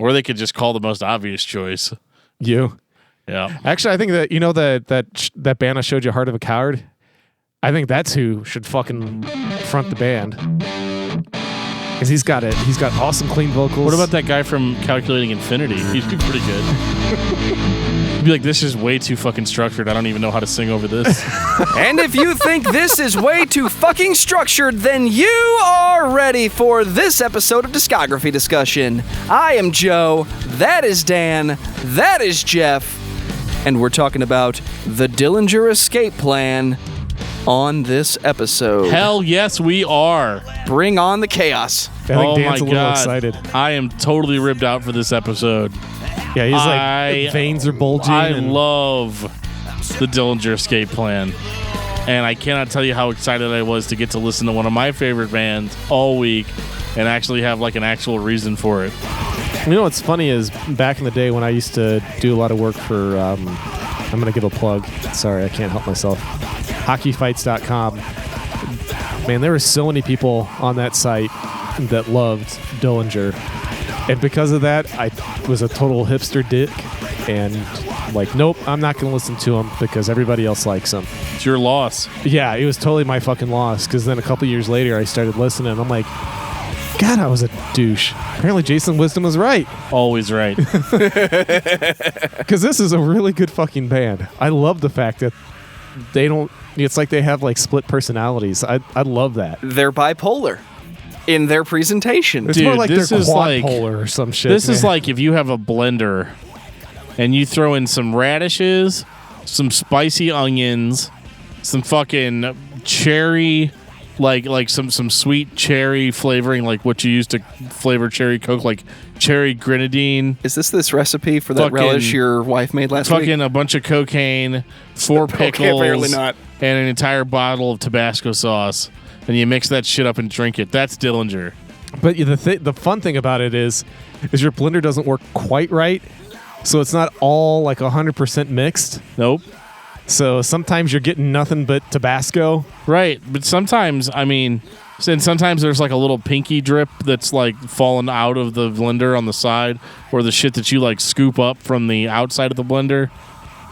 Or they could just call the most obvious choice. You. Yeah. Actually, I think that, that band I showed you, Heart of a Coward, I think that's who should fucking front the band. Because he's got awesome clean vocals. What about that guy from Calculating Infinity? He's pretty good. He'd be like, this is way too fucking structured. I don't even know how to sing over this. And if you think this is way too fucking structured, then you are ready for this episode of Discography Discussion. I am Joe. That is Dan. That is Geoff. And we're talking about the Dillinger Escape Plan on this episode. Hell yes, we are. Bring on the chaos. I think Dan's a little excited. I am totally ripped out for this episode. Yeah, he's like, veins are bulging. I love the Dillinger Escape Plan. And I cannot tell you how excited I was to get to listen to one of my favorite bands all week and actually have like an actual reason for it. You know what's funny is back in the day when I used to do a lot of work for, I'm going to give a plug. Sorry, I can't help myself. Hockeyfights.com. Man, there were so many people on that site that loved Dillinger. And because of that, I was a total hipster dick. And like, nope, I'm not going to listen to him because everybody else likes him. It's your loss. Yeah, it was totally my fucking loss. Because then a couple years later, I started listening. And I'm like, God, I was a douche. Apparently Jason Wisdom was right. Always right. Because this is a really good fucking band. I love the fact that they don't... It's like they have like split personalities. I love that. They're bipolar in their presentation. It's more like they're quadpolar or some shit. This is like if you have a blender and you throw in some radishes, some spicy onions, some fucking cherry, like some sweet cherry flavoring, like what you use to flavor cherry Coke, like cherry grenadine. Is this recipe for that relish your wife made last week? Fucking a bunch of cocaine, 4 pickles, apparently not. And an entire bottle of Tabasco sauce. And you mix that shit up and drink it. That's Dillinger. But the fun thing about it is your blender doesn't work quite right. So it's not all like 100% mixed. Nope. So sometimes you're getting nothing but Tabasco. Right. But sometimes, sometimes there's like a little pinky drip that's like falling out of the blender on the side, or the shit that you like scoop up from the outside of the blender.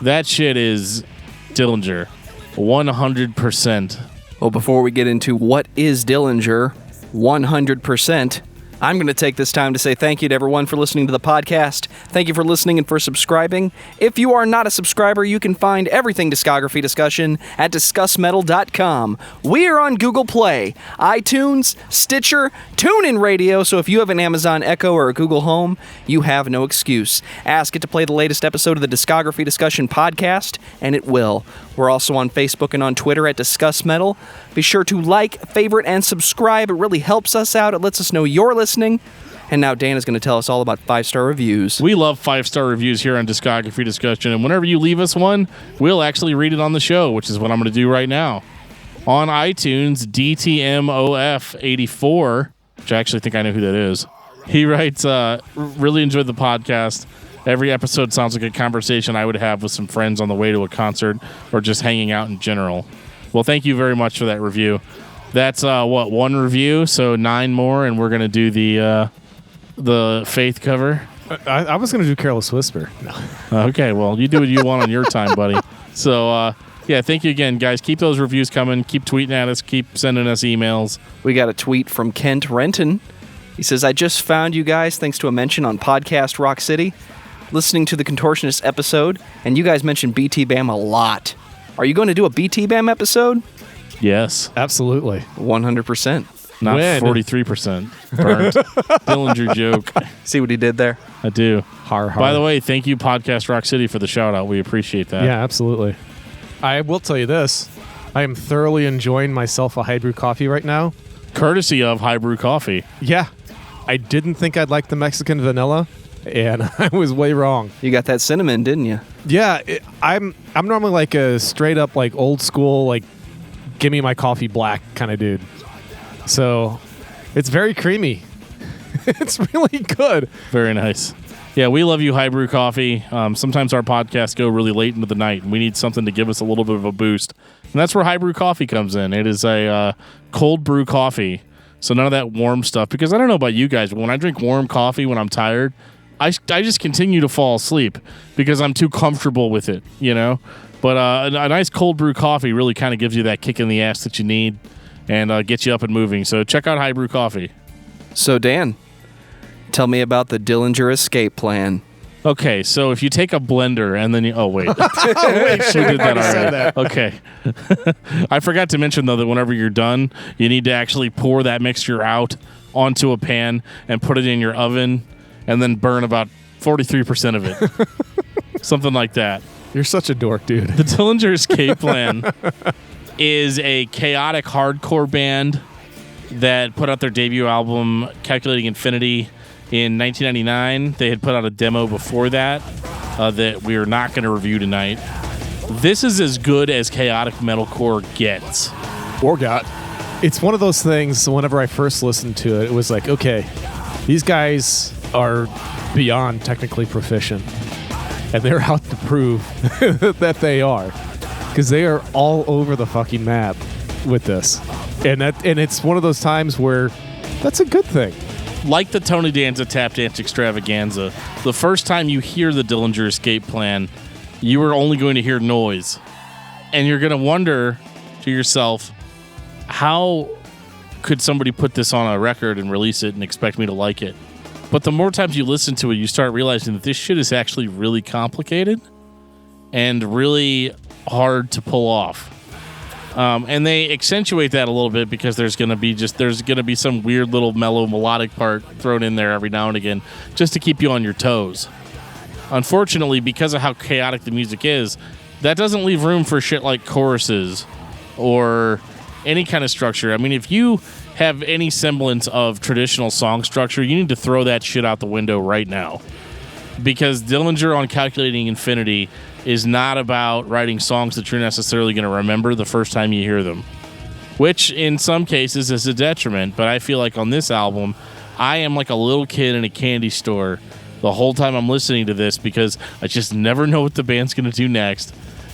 That shit is Dillinger. 100%. Well, before we get into what is Dillinger, 100%, I'm going to take this time to say thank you to everyone for listening to the podcast. Thank you for listening and for subscribing. If you are not a subscriber, you can find everything Discography Discussion at discussmetal.com. We are on Google Play, iTunes, Stitcher, TuneIn Radio, so if you have an Amazon Echo or a Google Home, you have no excuse. Ask it to play the latest episode of the Discography Discussion podcast, and it will. We're also on Facebook and on Twitter at Discuss Metal. Be sure to like, favorite, and subscribe. It really helps us out. It lets us know you're listening. And now Dan is going to tell us all about 5-star reviews. We love 5-star reviews here on Discography Discussion, and whenever you leave us one, we'll actually read it on the show, which is what I'm going to do right now. On iTunes, DTMOF84, which I actually think I know who that is, he writes, really enjoyed the podcast. Every episode sounds like a conversation I would have with some friends on the way to a concert or just hanging out in general. Well, thank you very much for that review. That's, one review, so 9 more, and we're going to do the Faith cover. I was going to do Careless Whisper. No. Okay, well, you do what you want on your time, buddy. So, yeah, thank you again, guys. Keep those reviews coming. Keep tweeting at us. Keep sending us emails. We got a tweet from Kent Renton. He says, I just found you guys thanks to a mention on Podcast Rock City. Listening to the Contortionist episode, and you guys mentioned BT Bam a lot. Are you going to do a BT Bam episode? Yes. Absolutely. 100%. Not 43%. Burnt. Dillinger joke. See what he did there? I do. Har. By the way, thank you, Podcast Rock City, for the shout-out. We appreciate that. Yeah, absolutely. I will tell you this. I am thoroughly enjoying myself a high brew coffee right now. Courtesy of High Brew Coffee. Yeah. I didn't think I'd like the Mexican vanilla. And I was way wrong. You got that cinnamon, didn't you? Yeah, I'm normally like a straight up like old school like give me my coffee black kind of dude. So it's very creamy. It's really good. Very nice. Yeah, we love you, High Brew Coffee. Sometimes our podcasts go really late into the night, and we need something to give us a little bit of a boost. And that's where High Brew Coffee comes in. It is a cold brew coffee, so none of that warm stuff. Because I don't know about you guys, but when I drink warm coffee when I'm tired, I just continue to fall asleep because I'm too comfortable with it, you know? But a nice cold brew coffee really kind of gives you that kick in the ass that you need and gets you up and moving. So check out High Brew Coffee. So, Dan, tell me about the Dillinger Escape Plan. Okay, so if you take a blender and then you... Oh, wait. Wait, We did that already. that. Okay. I forgot to mention, though, that whenever you're done, you need to actually pour that mixture out onto a pan and put it in your oven and then burn about 43% of it. Something like that. You're such a dork, dude. The Dillinger Escape Plan is a chaotic hardcore band that put out their debut album, Calculating Infinity, in 1999. They had put out a demo before that that we are not going to review tonight. This is as good as chaotic metalcore gets. Or got. It's one of those things, whenever I first listened to it, it was like, okay, these guys are beyond technically proficient. And they're out to prove that they are. Because they are all over the fucking map with this. And it's one of those times where that's a good thing. Like the Tony Danza Tap Dance Extravaganza, the first time you hear the Dillinger Escape Plan, you are only going to hear noise. And you're going to wonder to yourself, how could somebody put this on a record and release it and expect me to like it? But the more times you listen to it, you start realizing that this shit is actually really complicated and really hard to pull off. And they accentuate that a little bit because there's gonna be some weird little mellow melodic part thrown in there every now and again just to keep you on your toes. Unfortunately, because of how chaotic the music is, that doesn't leave room for shit like choruses or any kind of structure. I mean, if you have any semblance of traditional song structure, you need to throw that shit out the window right now. Because Dillinger on Calculating Infinity is not about writing songs that you're necessarily going to remember the first time you hear them, which in some cases is a detriment. But I feel like on this album, I am like a little kid in a candy store the whole time I'm listening to this because I just never know what the band's going to do next.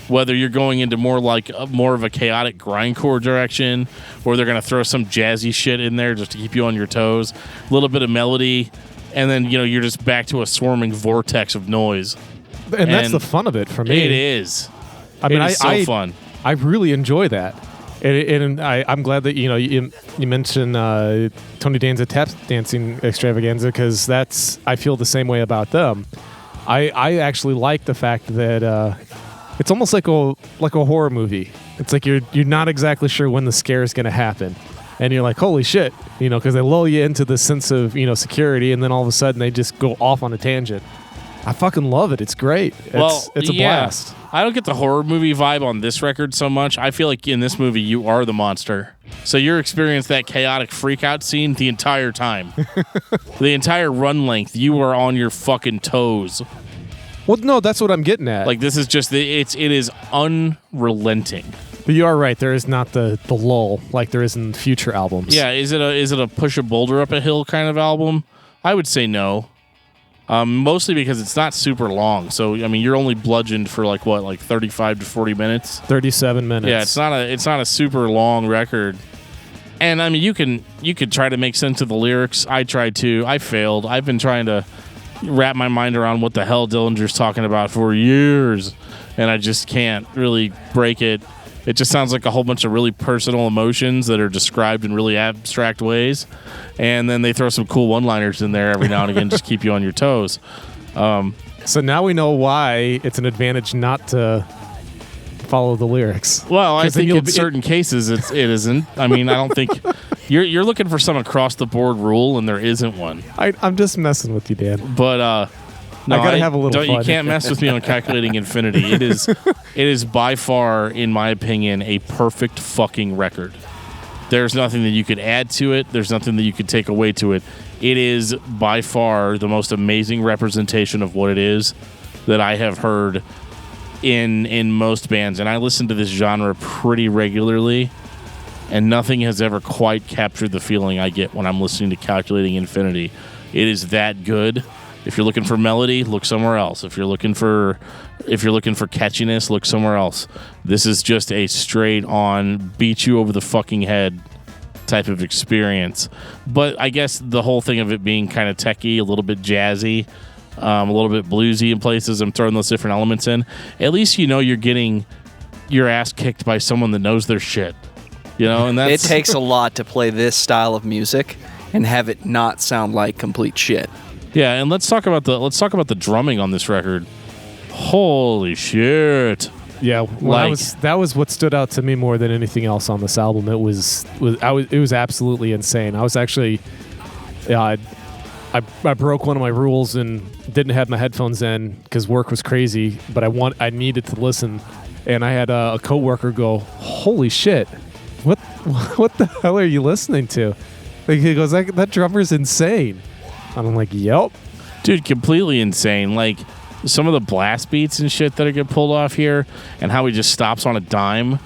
Whether you're going into more of a chaotic grindcore direction, or they're going to throw some jazzy shit in there just to keep you on your toes, a little bit of melody, and then you're just back to a swarming vortex of noise. And that's the fun of it for me. It is. I mean, it's so fun. I really enjoy that, and I'm glad that you mentioned Tony Danza Tap Dancing Extravaganza because I feel the same way about them. I actually like the fact that it's almost like a horror movie. It's like you're not exactly sure when the scare is going to happen, and you're like, holy shit, because they lull you into the sense of security, and then all of a sudden they just go off on a tangent. I fucking love it. It's great. It's a blast. I don't get the horror movie vibe on this record so much. I feel like in this movie, you are the monster. So you're experiencing that chaotic freakout scene the entire time. The entire run length, you are on your fucking toes. Well, no, that's what I'm getting at. Like, this is just, it is unrelenting. But you are right. There is not the lull like there is in future albums. Yeah, is it a push a boulder up a hill kind of album? I would say no. Mostly because it's not super long. So, I mean, you're only bludgeoned for like 35 to 40 minutes? 37 minutes. Yeah, it's not a super long record. And I mean, you could try to make sense of the lyrics. I tried to. I failed. I've been trying to wrap my mind around what the hell Dillinger's talking about for years, and I just can't really break it. It just sounds like a whole bunch of really personal emotions that are described in really abstract ways, and then they throw some cool one-liners in there every now and again just keep you on your toes. So now we know why it's an advantage not to follow the lyrics. Well, I think in certain cases it isn't. I mean, I don't think you're looking for some across-the-board rule, and there isn't one. I'm just messing with you, Dan. But no, I gotta have a little fun. You can't mess with me on Calculating Infinity. It is by far, in my opinion, a perfect fucking record. There's nothing that you could add to it. There's nothing that you could take away to it. It is by far the most amazing representation of what it is that I have heard in most bands. And I listen to this genre pretty regularly, and nothing has ever quite captured the feeling I get when I'm listening to Calculating Infinity. It is that good. If you're looking for melody, look somewhere else. If you're looking for catchiness, look somewhere else. This is just a straight on beat you over the fucking head type of experience. But I guess the whole thing of it being kind of techie, a little bit jazzy, a little bit bluesy in places. I'm throwing those different elements in. At least you're getting your ass kicked by someone that knows their shit. And it takes a lot to play this style of music and have it not sound like complete shit. Yeah, and let's talk about the drumming on this record. Holy shit! Yeah, that was what stood out to me more than anything else on this album. It was absolutely insane. I was actually, I broke one of my rules and didn't have my headphones in because work was crazy. But I needed to listen, and I had a coworker go, "Holy shit, what the hell are you listening to?" Like, he goes, "That drummer's insane." And I'm like, "Yep, dude, completely insane." Like, some of the blast beats and shit that get pulled off here, and how he just stops on a dime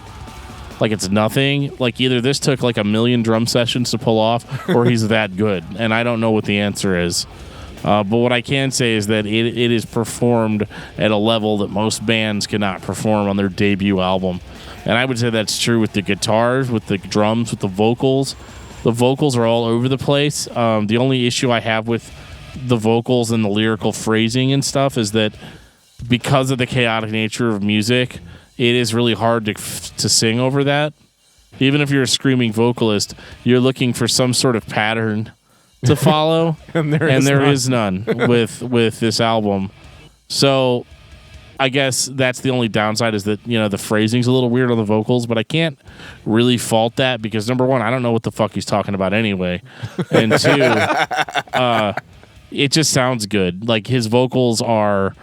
like it's nothing. Like, either this took like a million drum sessions to pull off, or he's that good, and I don't know what the answer is. But what I can say is that it is performed at a level that most bands cannot perform on their debut album. And I would say that's true with the guitars, with the drums, with the vocals. The vocals are all over the place. The only issue I have with the vocals and the lyrical phrasing and stuff is that because of the chaotic nature of music, it is really hard to sing over that. Even if you're a screaming vocalist, you're looking for some sort of pattern to follow, and there is none with this album. So I guess that's the only downside, is that the phrasing's a little weird on the vocals, but I can't really fault that because, number one, I don't know what the fuck he's talking about anyway, and two, it just sounds good. Like, his vocals are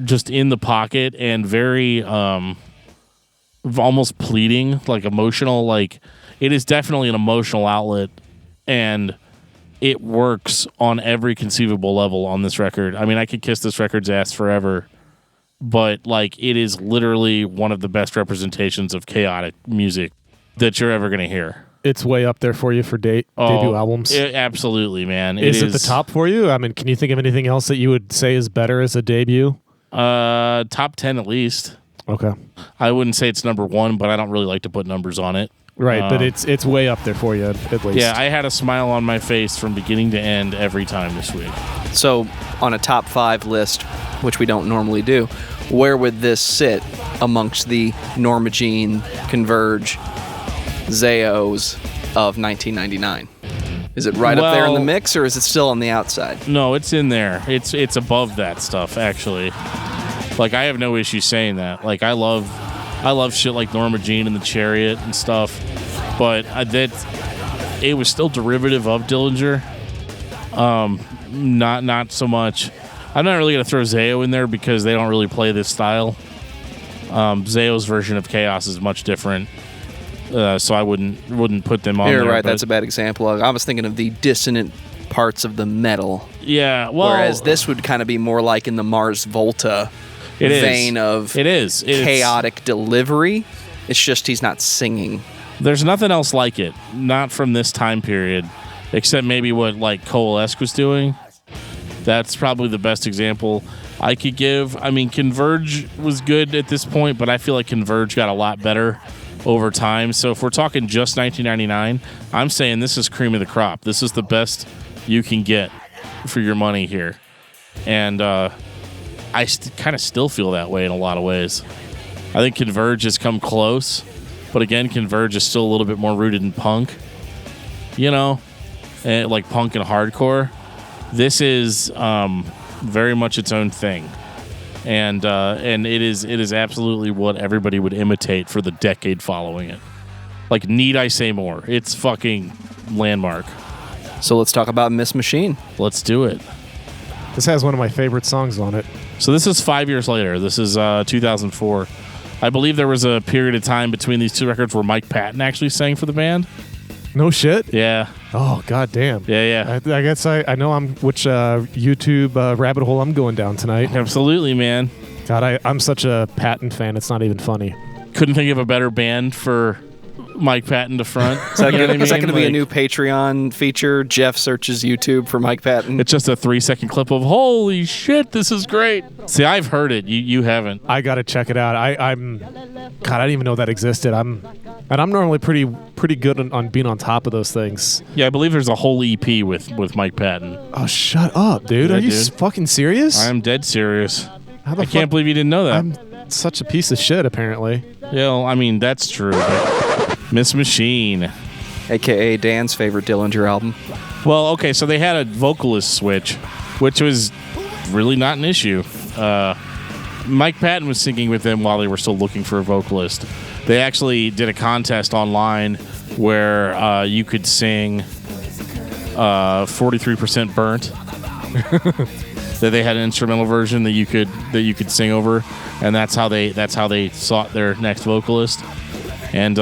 just in the pocket and very almost pleading, like emotional. Like, it is definitely an emotional outlet, and it works on every conceivable level on this record. I mean, I could kiss this record's ass forever, but like, it is literally one of the best representations of chaotic music that you're ever going to hear. It's way up there for you for debut albums. Absolutely, man. Is it the top for you? I mean, can you think of anything else that you would say is better as a debut? Top 10 at least. Okay. I wouldn't say it's number one, but I don't really like to put numbers on it. Right, but it's way up there for you at least. Yeah, I had a smile on my face from beginning to end every time this week. So, on a top 5 list, which we don't normally do, where would this sit amongst the Norma Jean, Converge, Zeos of 1999? Is it right up there in the mix, or is it still on the outside? No, it's in there. It's above that stuff, actually. Like, I have no issue saying that. Like, I love shit like Norma Jean and the Chariot and stuff, but it was still derivative of Dillinger. Not so much. I'm not really gonna throw Zao in there because they don't really play this style. Zao's version of Chaos is much different, so I wouldn't put them on. You're there, right. That's a bad example. I was thinking of the dissonant parts of the metal. Yeah. Well, whereas this would kind of be more like in the Mars Volta vein of chaotic delivery. It's just he's not singing. There's nothing else like it, not from this time period, except maybe what like Coalesce was doing. That's probably the best example I could give. I mean, Converge was good at this point, but I feel like Converge got a lot better over time. So if we're talking just 1999, I'm saying this is cream of the crop. This is the best you can get for your money here. And I kind of still feel that way in a lot of ways. I think Converge has come close, but again, Converge is still a little bit more rooted in punk, and like punk and hardcore. This is very much its own thing, and it is absolutely what everybody would imitate for the decade following it. Like, need I say more? It's fucking landmark. So let's talk about Miss Machine. Let's do it. This has one of my favorite songs on it. So this is 5 years later. This is 2004. I believe there was a period of time between these two records where Mike Patton actually sang for the band. No shit? Yeah. Oh, goddamn. Yeah. I guess I know which YouTube rabbit hole I'm going down tonight. Absolutely, man. God, I'm such a Patton fan, it's not even funny. Couldn't think of a better band for Mike Patton to front. Is that going to be a new Patreon feature? Geoff searches YouTube for Mike Patton. It's just a 3-second clip of holy shit, this is great. See, I've heard it. You haven't. I gotta check it out. God, I didn't even know that existed. And I'm normally pretty good on being on top of those things. Yeah, I believe there's a whole EP with Mike Patton. Oh, shut up, dude. Yeah, Are you dude. Fucking serious? I'm dead serious. How the I can't believe you didn't know that. I'm such a piece of shit, apparently. Yeah, well, I mean, that's true. But Miss Machine. AKA Dan's favorite Dillinger album. Well, okay, so they had a vocalist switch, which was really not an issue. Mike Patton was singing with them while they were still looking for a vocalist. They actually did a contest online where you could sing 43% Burnt. That they had an instrumental version that you could sing over, and that's how they sought their next vocalist. And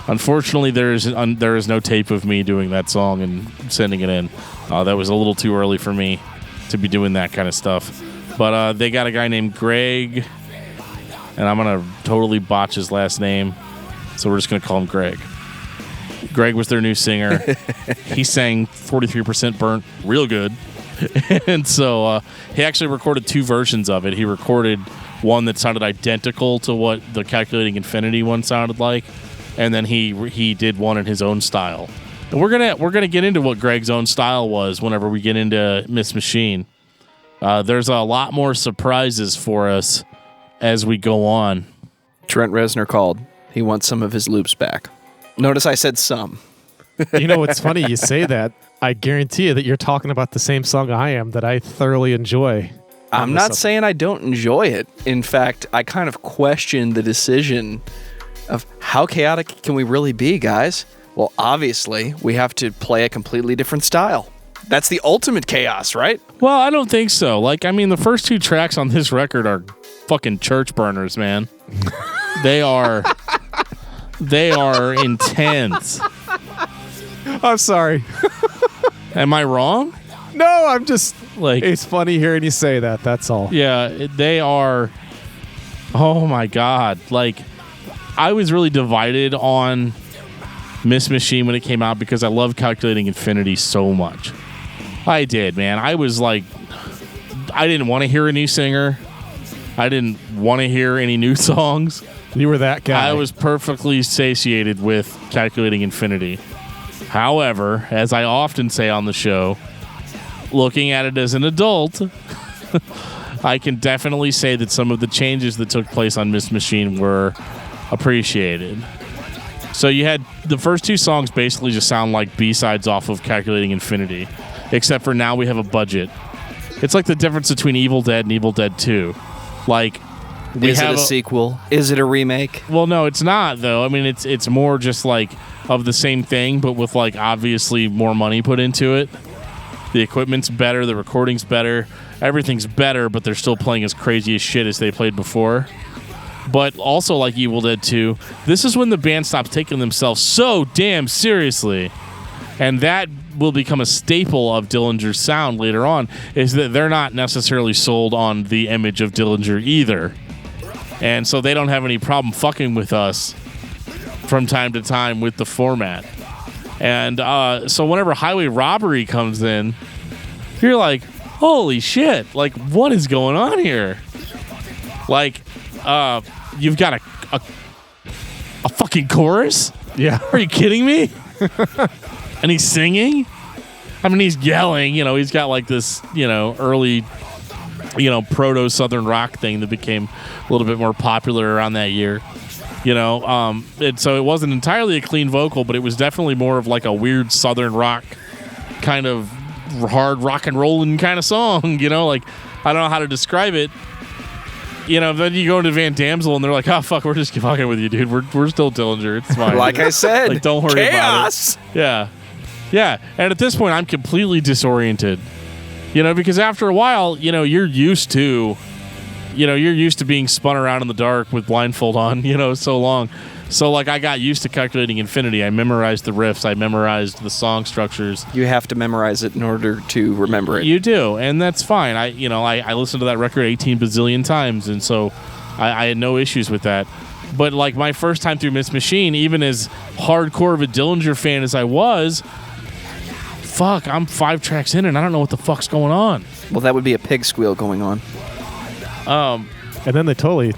unfortunately, there is no tape of me doing that song and sending it in. That was a little too early for me to be doing that kind of stuff. But they got a guy named Greg, and I'm gonna totally botch his last name, so we're just gonna call him Greg. Greg was their new singer. He sang 43% Burnt real good. And so he actually recorded 2 versions of it. He recorded one that sounded identical to what the Calculating Infinity one sounded like, and then he did one in his own style. And we're gonna get into what Greg's own style was whenever we get into Miss Machine. There's a lot more surprises for us as we go on. Trent Reznor called. He wants some of his loops back. Notice I said some. You know, it's funny you say that. I guarantee you that you're talking about the same song I am that I thoroughly enjoy. I'm not saying I don't enjoy it. In fact, I kind of question the decision of how chaotic can we really be, guys? Well, obviously, we have to play a completely different style. That's the ultimate chaos, right? Well, I don't think so. Like, I mean, the first 2 tracks on this record are fucking church burners, man. They are intense. I'm sorry. Am I wrong? No, I'm just Like, it's funny hearing you say that. That's all. yeah, they are. Oh my God. Like, I was really divided on Miss Machine when it came out because I love Calculating Infinity so much. I did, man. I was like, I didn't want to hear a new singer. I didn't want to hear any new songs. You were that guy. I was perfectly satiated with Calculating Infinity. However, as I often say on the show, looking at it as an adult, I can definitely say that some of the changes that took place on Miss Machine were appreciated. So you had the first 2 songs basically just sound like B-sides off of Calculating Infinity, except for now we have a budget. It's like the difference between Evil Dead and Evil Dead 2. Like, Is it a sequel? Is it a remake? Well, no, it's not, though. I mean, it's more just like of the same thing, but with like obviously more money put into it. The equipment's better, the recording's better, everything's better, but they're still playing as crazy as shit as they played before. But also, like Evil Dead 2, this is when the band stops taking themselves so damn seriously. And that will become a staple of Dillinger's sound later on, is that they're not necessarily sold on the image of Dillinger either. And so they don't have any problem fucking with us from time to time with the format. And so whenever Highway Robbery comes in, you're like, holy shit, like, what is going on here? Like, you've got a fucking chorus? Yeah. Are you kidding me? And he's singing? I mean, he's yelling, he's got like this, early, proto-Southern rock thing that became a little bit more popular around that year. And so it wasn't entirely a clean vocal, but it was definitely more of like a weird Southern rock kind of hard rock and rolling kind of song, like, I don't know how to describe it. Then you go into Van Damsel and they're like, oh, fuck, we're just fucking with you, dude. We're still Dillinger. It's fine. Like I said, like, don't worry chaos. about it. Yeah. Yeah. And at this point, I'm completely disoriented, because after a while, you're used to being spun around in the dark with blindfold on, so long. So, like, I got used to Calculating Infinity. I memorized the riffs. I memorized the song structures. You have to memorize it in order to remember it. You do, and that's fine. I listened to that record 18 bazillion times, and so I had no issues with that. But, like, my first time through Miss Machine, even as hardcore of a Dillinger fan as I was, fuck, I'm 5 tracks in, and I don't know what the fuck's going on. Well, that would be a pig squeal going on. And then they totally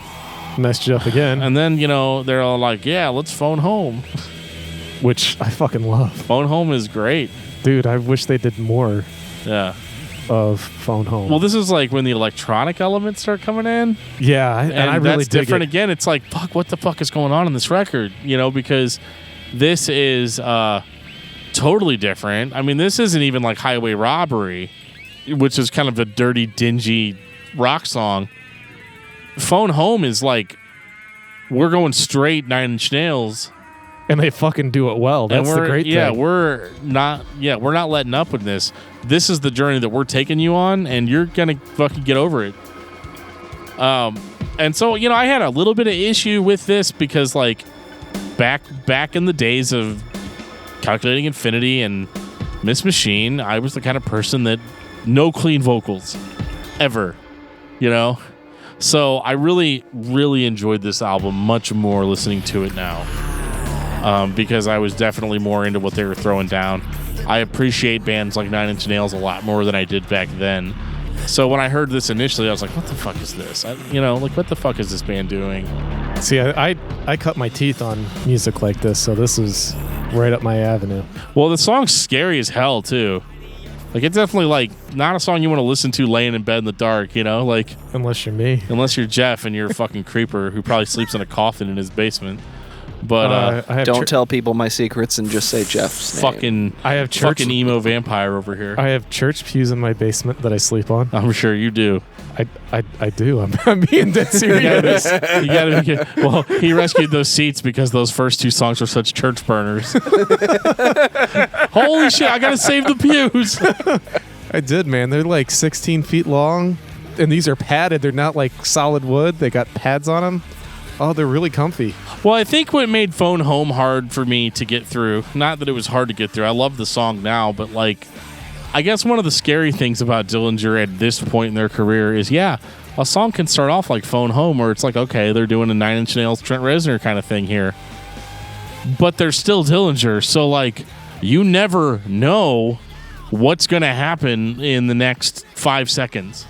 Messed you up again. And then, they're all like, yeah, let's phone home. Which I fucking love. Phone home is great. Dude, I wish they did more of Phone Home. Well, this is like when the electronic elements start coming in. Yeah, and I really that's dig different it. again. It's like, fuck, what the fuck is going on in this record? Because this is totally different. I mean, this isn't even like Highway Robbery, which is kind of a dirty, dingy rock song. Phone Home is like, we're going straight Nine Inch Nails. And they fucking do it well. That's the great thing. We're not letting up with this. This is the journey that we're taking you on, and you're gonna fucking get over it. And so, I had a little bit of issue with this because, like, back in the days of Calculating Infinity and Miss Machine, I was the kind of person that no clean vocals ever, So I really, really enjoyed this album much more listening to it now. Because I was definitely more into what they were throwing down. I appreciate bands like Nine Inch Nails a lot more than I did back then. So when I heard this initially, I was like, what the fuck is this? What the fuck is this band doing? See, I cut my teeth on music like this, so this is right up my avenue. Well, the song's scary as hell, too. Like, it's definitely, like, not a song you want to listen to laying in bed in the dark, Like, unless you're me. Unless you're Geoff and you're a fucking creeper who probably sleeps in a coffin in his basement. But don't tell people my secrets and just say Geoff's name. Fucking emo vampire over here. I have church pews in my basement that I sleep on. I'm sure you do. I do. I'm being dead serious. You gotta be. Well, he rescued those seats because those first two songs are such church burners. Holy shit! I gotta save the pews. I did, man. They're like 16 feet long, and these are padded. They're not like solid wood. They got pads on them. Oh, they're really comfy. Well, I think what made Phone Home hard for me to get through, not that it was hard to get through, I love the song now, but like, I guess one of the scary things about Dillinger at this point in their career is, a song can start off like Phone Home, where it's like, okay, they're doing a Nine Inch Nails, Trent Reznor kind of thing here. But they're still Dillinger, so like, you never know what's going to happen in the next 5 seconds.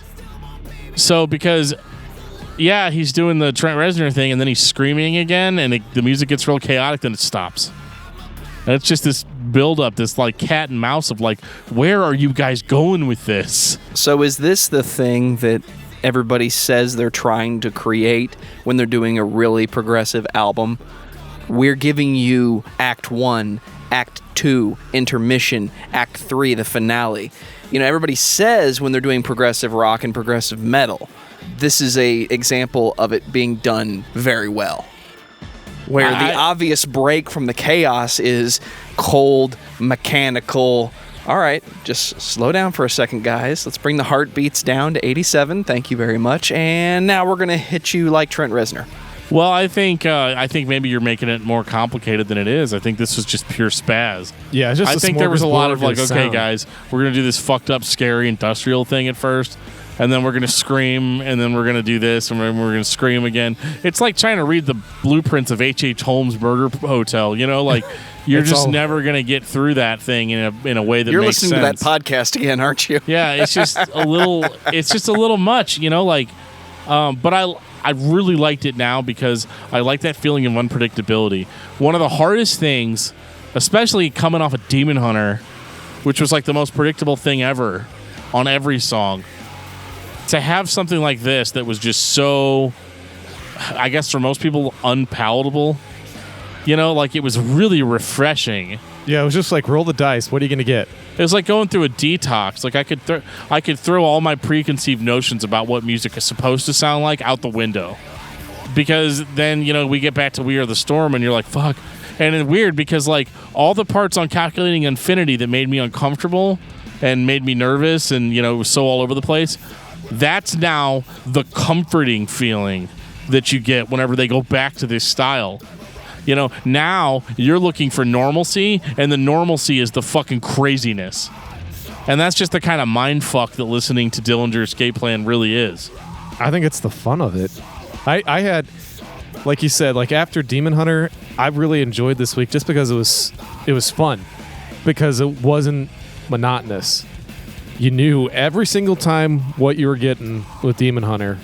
So because... he's doing the Trent Reznor thing, and then he's screaming again, and the music gets real chaotic, then it stops. And it's just this build-up, this like cat and mouse of like, where are you guys going with this? So is this the thing that everybody says they're trying to create when they're doing a really progressive album? We're giving you Act 1, Act 2, intermission, Act 3, the finale. Everybody says when they're doing progressive rock and progressive metal, this is a example of it being done very well. Where the obvious break from the chaos is cold, mechanical. All right, just slow down for a second, guys. Let's bring the heartbeats down to 87. Thank you very much. And now we're going to hit you like Trent Reznor. Well, I think maybe you're making it more complicated than it is. I think this was just pure spaz. Yeah, just I think there was a lot of like, okay, guys, we're going to do this fucked up, scary, industrial thing at first. And then we're going to scream, and then we're going to do this, and we're going to scream again. It's like trying to read the blueprints of H.H. Holmes' Murder Hotel. Like you're just never going to get through that thing in a way that makes sense. You're listening to that podcast again, aren't you? Yeah, it's just a little. It's just a little much, Like, but I really liked it now because I like that feeling of unpredictability. One of the hardest things, especially coming off of Demon Hunter, which was like the most predictable thing ever on every song. To have something like this that was just so, I guess for most people, unpalatable, like it was really refreshing. Yeah, it was just like roll the dice. What are you going to get? It was like going through a detox. Like I could throw all my preconceived notions about what music is supposed to sound like out the window. Because then, we get back to We Are the Storm and you're like, fuck. And it's weird because like all the parts on Calculating Infinity that made me uncomfortable and made me nervous and, it was so all over the place, that's now the comforting feeling that you get whenever they go back to this style. Now you're looking for normalcy, and the normalcy is the fucking craziness. And that's just the kind of mind fuck that listening to Dillinger Escape Plan really is. I think it's the fun of it. I had, like you said, like after Demon Hunter, I really enjoyed this week just because it was fun. Because it wasn't monotonous. You knew every single time what you were getting with Demon Hunter.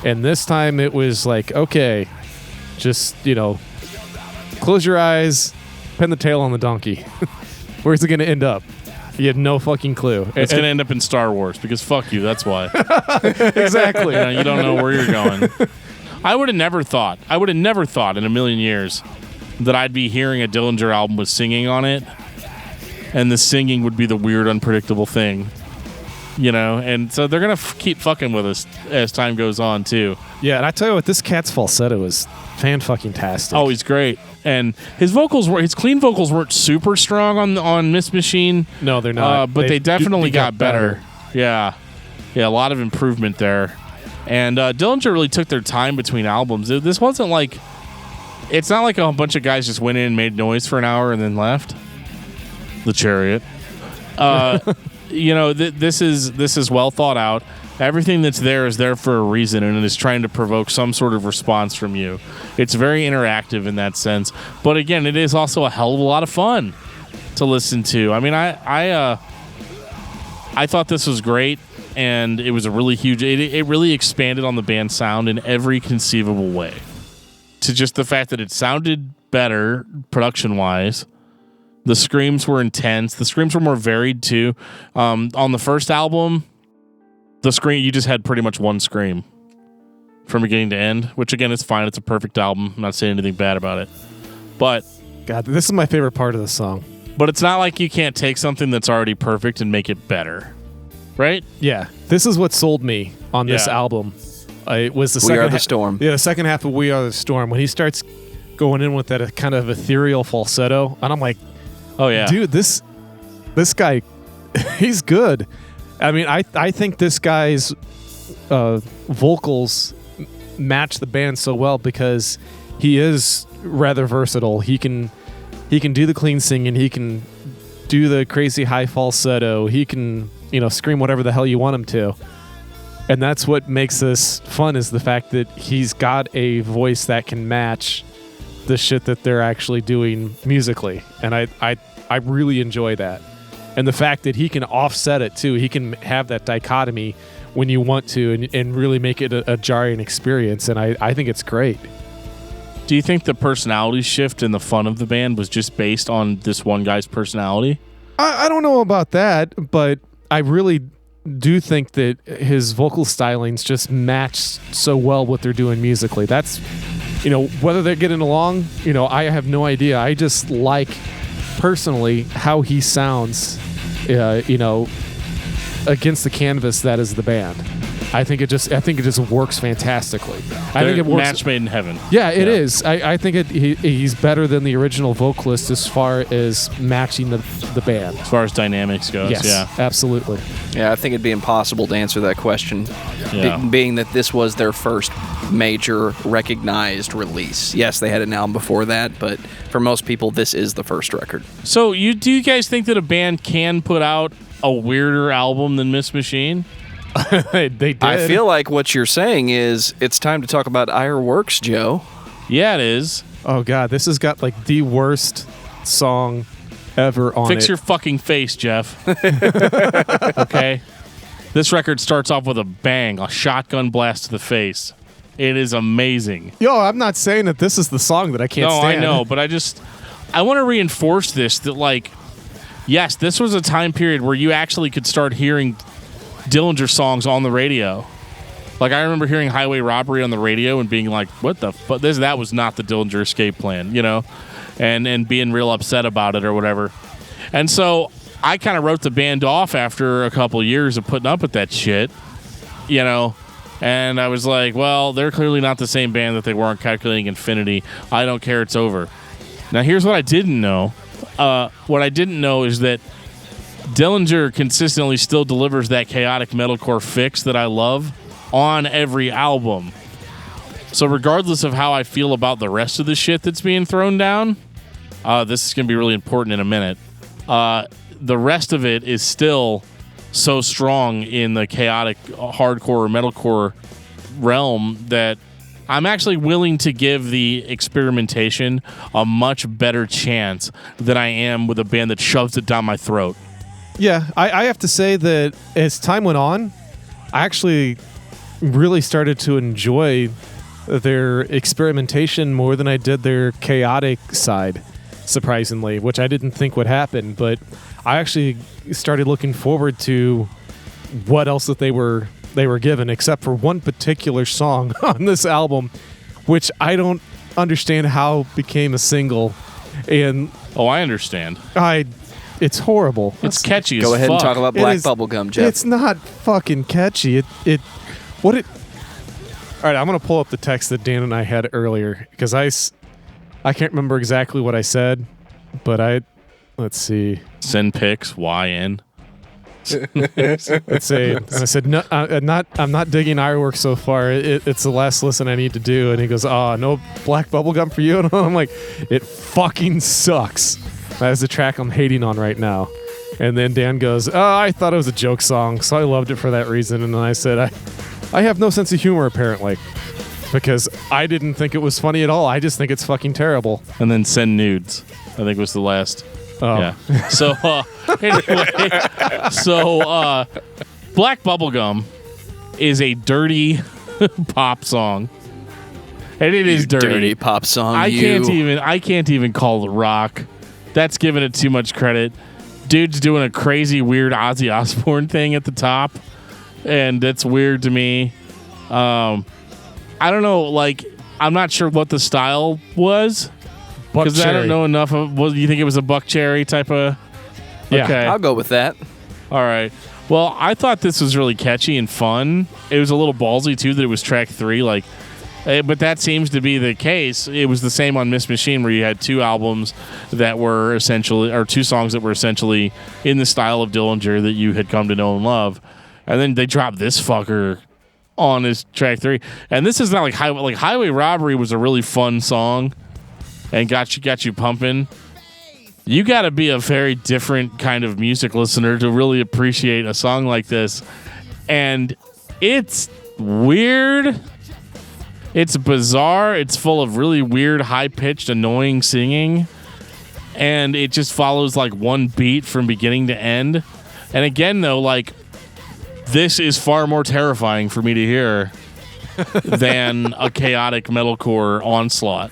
And this time it was like, okay, just, close your eyes, pin the tail on the donkey. Where's it going to end up? You have no fucking clue. It's going to end up in Star Wars because fuck you, that's why. Exactly. You don't know where you're going. I would have never thought in a million years that I'd be hearing a Dillinger album with singing on it, and the singing would be the weird, unpredictable thing. And so they're going to keep fucking with us as time goes on, too. Yeah, and I tell you what, this cat's falsetto is fan-fucking-tastic. Oh, he's great. And his clean vocals weren't super strong on Miss Machine. No, they're not. But they definitely got better. Yeah. Yeah, a lot of improvement there. And Dillinger really took their time between albums. This wasn't like... It's not like a bunch of guys just went in and made noise for an hour and then left. The Chariot. This is well thought out. Everything that's there is there for a reason, and it is trying to provoke some sort of response from you. It's very interactive in that sense, but again, it is also a hell of a lot of fun to listen to. I mean, I thought this was great, and it was a really huge. It really expanded on the band's sound in every conceivable way. To just the fact that it sounded better production-wise. The screams were intense. The screams were more varied too. On the first album, the scream, you just had pretty much one scream from beginning to end, which again is fine. It's a perfect album. I'm not saying anything bad about it. But God, this is my favorite part of the song. But it's not like you can't take something that's already perfect and make it better. Right? Yeah. This is what sold me on this album. It was the second We Are the Storm. Yeah, the second half of We Are the Storm. When he starts going in with that kind of ethereal falsetto, and I'm like, oh yeah, dude, this guy, he's good. I mean, I think this guy's vocals match the band so well because he is rather versatile. He can do the clean singing. He can do the crazy high falsetto. He can scream whatever the hell you want him to. And that's what makes this fun, is the fact that he's got a voice that can match the shit that they're actually doing musically. And I really enjoy that. And the fact that he can offset it too. He can have that dichotomy when you want to and really make it a jarring experience. And I think it's great. Do you think the personality shift and the fun of the band was just based on this one guy's personality? I don't know about that, but I really do think that his vocal stylings just match so well what they're doing musically. That's, whether they're getting along, I have no idea. I just like personally how he sounds, against the canvas that is the band. I think it just works fantastically. I think it works. Match made in heaven. Yeah, it is. I think he's better than the original vocalist as far as matching the band. As far as dynamics goes, yes, yeah. Absolutely. Yeah, I think it'd be impossible to answer that question, Yeah. being that this was their first major recognized release. Yes, they had an album before that, but for most people, this is the first record. So, do you guys think that a band can put out a weirder album than Miss Machine? They did. I feel like what you're saying is it's time to talk about Ire Works, Joe. Yeah, it is. Oh God, this has got like the worst song ever on it. Fix your fucking face, Geoff. Okay? This record starts off with a bang, a shotgun blast to the face. It is amazing. Yo, I'm not saying that this is the song that I can't stand. No, I know, but I want to reinforce this, that like, yes, this was a time period where you actually could start hearing Dillinger songs on the radio. Like, I remember hearing Highway Robbery on the radio and being like, what the fuck? That was not the Dillinger Escape Plan, and being real upset about it or whatever. And so I kind of wrote the band off after a couple years of putting up with that shit, and I was like, well, they're clearly not the same band that they were on Calculating Infinity. I don't care. It's over. Now, here's what I didn't know. What I didn't know is that Dillinger consistently still delivers that chaotic metalcore fix that I love on every album. So regardless of how I feel about the rest of the shit that's being thrown down, this is going to be really important in a minute. The rest of it is still so strong in the chaotic hardcore metalcore realm that I'm actually willing to give the experimentation a much better chance than I am with a band that shoves it down my throat. Yeah, I have to say that as time went on, I actually really started to enjoy their experimentation more than I did their chaotic side, surprisingly, which I didn't think would happen. But I actually started looking forward to what else that they were given, except for one particular song on this album, which I don't understand how became a single. And I understand. It's horrible. It's catchy as fuck. Go ahead and talk about Black Bubblegum, Geoff. It's not fucking catchy. All right, I'm going to pull up the text that Dan and I had earlier, because I can't remember exactly what I said, but let's see. Send pics, YN. Let's say, and I said, no, I'm not digging our work so far. It's the last listen I need to do. And he goes, no Black Bubblegum for you? And I'm like, it fucking sucks. That is the track I'm hating on right now. And then Dan goes, I thought it was a joke song, so I loved it for that reason. And then I said, I have no sense of humor, apparently, because I didn't think it was funny at all. I just think it's fucking terrible. And then send nudes, I think was the last. Oh. Yeah. So, anyway, Black Bubblegum is a dirty pop song. And it is dirty. Dirty pop song. I can't even call it rock. That's giving it too much credit. Dude's doing a crazy, weird Ozzy Osbourne thing at the top, and that's weird to me. I don't know. Like, I'm not sure what the style was. Because I don't know enough of. Well, you think it was a Buck Cherry type of? Yeah, okay. I'll go with that. All right. Well, I thought this was really catchy and fun. It was a little ballsy too that it was track 3. Like, but that seems to be the case. It was the same on Miss Machine, where you had 2 albums that were essentially, or 2 songs that were essentially in the style of Dillinger that you had come to know and love, and then they dropped this fucker on his track 3. And this is not like Highway Robbery was a really fun song. And got you pumping. You got to be a very different kind of music listener to really appreciate a song like this. And it's weird. It's bizarre. It's full of really weird, high-pitched, annoying singing. And it just follows like one beat from beginning to end. And again, though, like, this is far more terrifying for me to hear than a chaotic metalcore onslaught.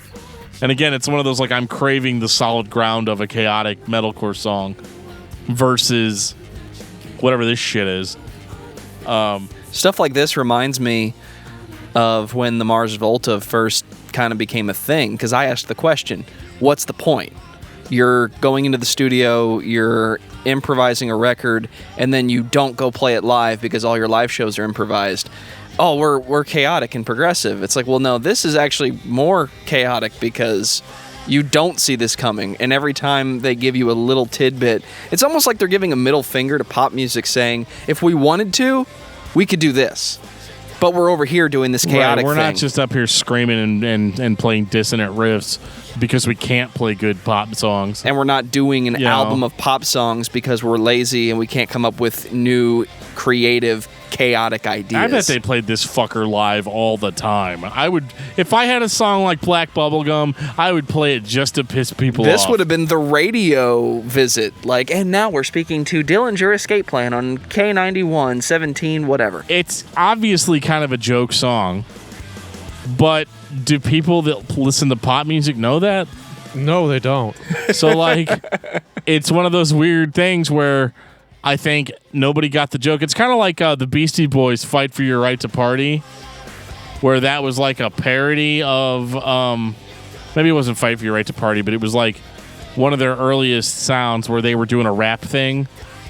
And again, it's one of those, like, I'm craving the solid ground of a chaotic metalcore song versus whatever this shit is. Stuff like this reminds me of when the Mars Volta first kind of became a thing, because I asked the question, what's the point? You're going into the studio, you're improvising a record, and then you don't go play it live because all your live shows are improvised. Oh, we're chaotic and progressive. It's like, well, no, this is actually more chaotic because you don't see this coming. And every time they give you a little tidbit, it's almost like they're giving a middle finger to pop music saying, if we wanted to, we could do this. But we're over here doing this chaotic thing. We're thing. not just up here screaming and playing dissonant riffs because we can't play good pop songs. And we're not doing an album of pop songs because we're lazy and we can't come up with new, creative, chaotic ideas. I bet they played this fucker live all the time. If I had a song like Black Bubblegum, I would play it just to piss people off. This would have been the radio visit. Like, and now we're speaking to Dillinger Escape Plan on K91, 17, whatever. It's obviously kind of a joke song, but do people that listen to pop music know that? No, they don't. So, like, it's one of those weird things where I think nobody got the joke. It's kind of like the Beastie Boys' Fight for Your Right to Party, where that was like a parody of, maybe it wasn't Fight for Your Right to Party, but it was like one of their earliest sounds where they were doing a rap thing,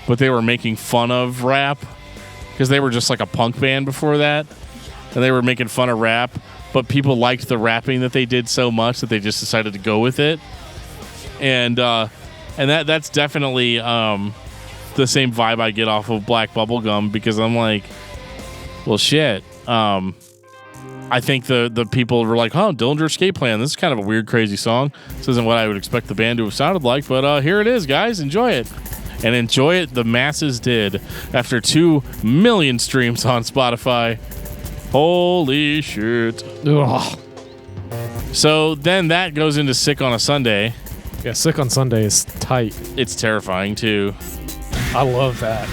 but they were making fun of rap because they were just like a punk band before that, and they were making fun of rap, but people liked the rapping that they did so much that they just decided to go with it. And that's definitely the same vibe I get off of Black Bubblegum, because I'm like, well, shit. I think the people were like, oh, Dillinger Escape Plan, this is kind of a weird, crazy song. This isn't what I would expect the band to have sounded like, but here it is, guys. Enjoy it. And enjoy it the masses did after 2 million streams on Spotify. Holy shit. Ugh. So then that goes into Sick on a Sunday. Yeah, Sick on Sunday is tight. It's terrifying, too. I love that.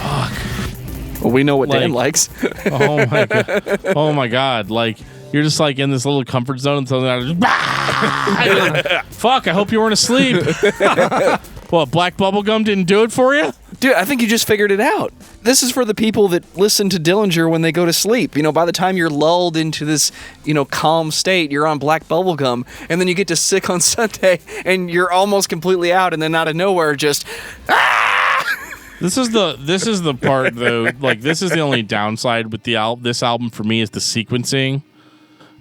Fuck. Well, we know what Dan Like- likes. Oh my god! Oh my god! Like you're just like in this little comfort zone until then. Fuck! I hope you weren't asleep. What? Black bubblegum didn't do it for you? Dude, I think you just figured it out. This is for the people that listen to Dillinger when they go to sleep. You know, by the time you're lulled into this, calm state, you're on Black Bubblegum, and then you get to Sick on Sunday, and you're almost completely out, and then out of nowhere, just, This is the part though. Like this is the only downside with this album for me is the sequencing.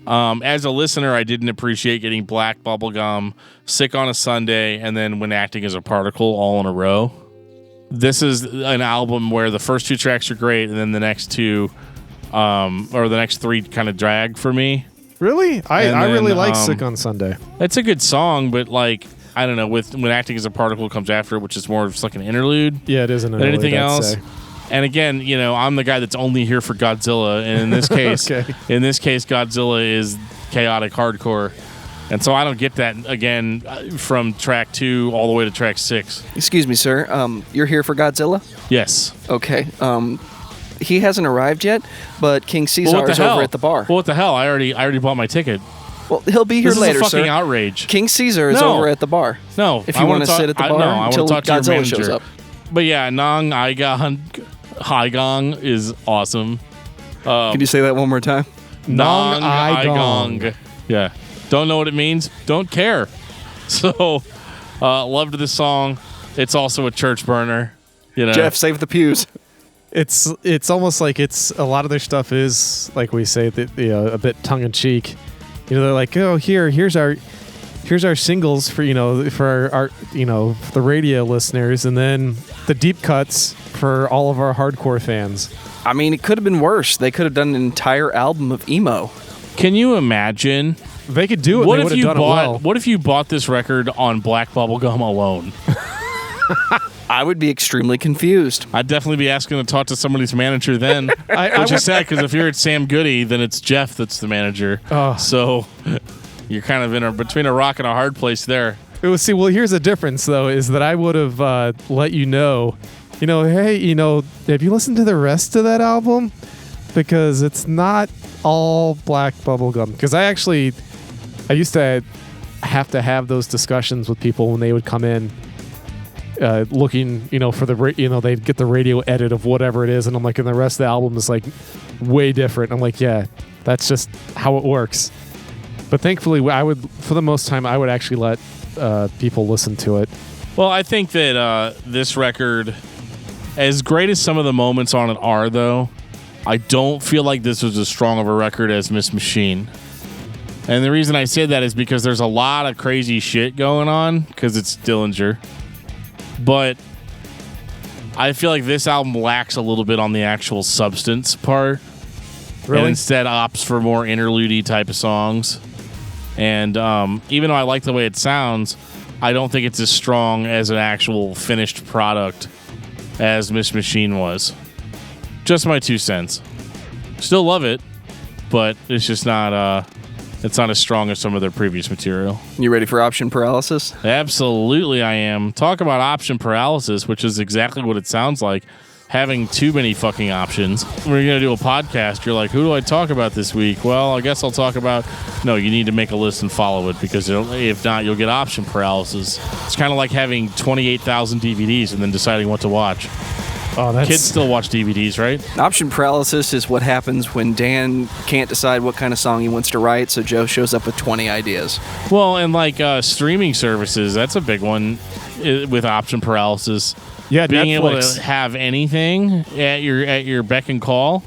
As a listener, I didn't appreciate getting Black Bubblegum, Sick on a Sunday, and then When Acting as a Particle all in a row. This is an album where the first 2 tracks are great, and then the next 2, or the next 3 kind of drag for me. Really? I then, really like Sick on Sunday. It's a good song, but like, I don't know, with When Acting as a Particle comes after it, which is more of just like an interlude. Yeah, it isn't than anything else. And again, I'm the guy that's only here for Godzilla, and in this case, Okay. Godzilla is chaotic hardcore, and so I don't get that again from track 2 all the way to track 6. excuse me, sir, you're here for Godzilla? Yes. Okay, he hasn't arrived yet, but King Caesar is over at the bar. Well, what the hell? I already bought my ticket. Well, he'll be here This later, is a fucking sir. outrage. King Caesar is No. over at the bar. No, If you want to sit at the bar I until want to talk to your Godzilla shows manager. up. But yeah, Nong Haigong is awesome. Can you say that one more time? Nong Haigong. Haigong. Yeah. Don't know what it means. Don't care. So, loved this song. It's also a church burner. Geoff, save the pews. It's almost like it's a lot of their stuff is like we say that a bit tongue in cheek. They're like, oh, here's our singles for for our the radio listeners, and then the deep cuts for all of our hardcore fans. I mean, it could have been worse. They could have done an entire album of emo. Can you imagine? They could do it. What They if would have you done bought? it well. What if you bought this record on Black Bubblegum alone? I would be extremely confused. I'd definitely be asking to talk to somebody's manager then, I which would- is sad because if you're at Sam Goody, then it's Geoff that's the manager. Oh. So you're kind of between a rock and a hard place there. Well, here's the difference though, is that I would have let you know, hey, have you listened to the rest of that album? Because it's not all Black Bubblegum. Because I used to have to have those discussions with people when they would come in, looking, for the, they'd get the radio edit of whatever it is, and I'm like, and the rest of the album is like way different. I'm like, yeah, that's just how it works. But thankfully, for the most time, I would actually let people listen to it. Well, I think that this record, as great as some of the moments on it are, though, I don't feel like this was as strong of a record as Miss Machine. And the reason I say that is because there's a lot of crazy shit going on, because it's Dillinger. But I feel like this album lacks a little bit on the actual substance part. Really? And instead opts for more interlude-y type of songs. And even though I like the way it sounds, I don't think it's as strong as an actual finished product as Miss Machine was. Just my 2 cents. Still love it, but it's just not it's not as strong as some of their previous material. You ready for option paralysis? Absolutely I am. Talk about option paralysis, which is exactly what it sounds like. Having too many fucking options. We're going to do a podcast. You're like, who do I talk about this week? Well, I guess I'll talk about... No, you need to make a list and follow it, because if not, you'll get option paralysis. It's kind of like having 28,000 DVDs and then deciding what to watch. Oh, that's Kids still watch DVDs, right? Option paralysis is what happens when Dan can't decide what kind of song he wants to write, so Joe shows up with 20 ideas. Well, and like streaming services, that's a big one with option paralysis. Yeah, being able Netflix. to have anything at your beck and call,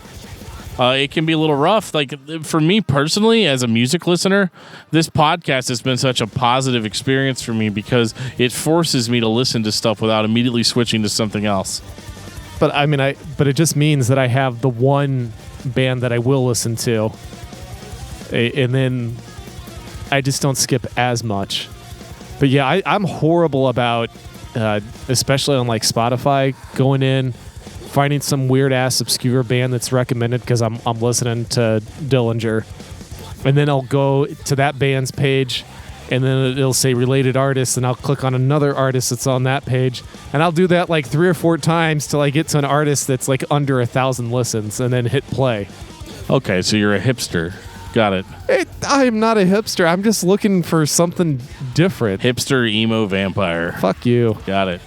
it can be a little rough. Like for me personally, as a music listener, this podcast has been such a positive experience for me because it forces me to listen to stuff without immediately switching to something else. But I mean, but it just means that I have the one band that I will listen to, and then I just don't skip as much. But yeah, I'm horrible about, especially on like Spotify, going in, finding some weird ass obscure band that's recommended because I'm listening to Dillinger, and then I'll go to that band's page and then it'll say related artists, and I'll click on another artist that's on that page, and I'll do that like 3 or 4 times till I get to an artist that's like under 1,000 listens, and then hit play. Okay, so you're a hipster. Got it. I am not a hipster. I'm just looking for something different. Hipster emo vampire. Fuck you. Got it.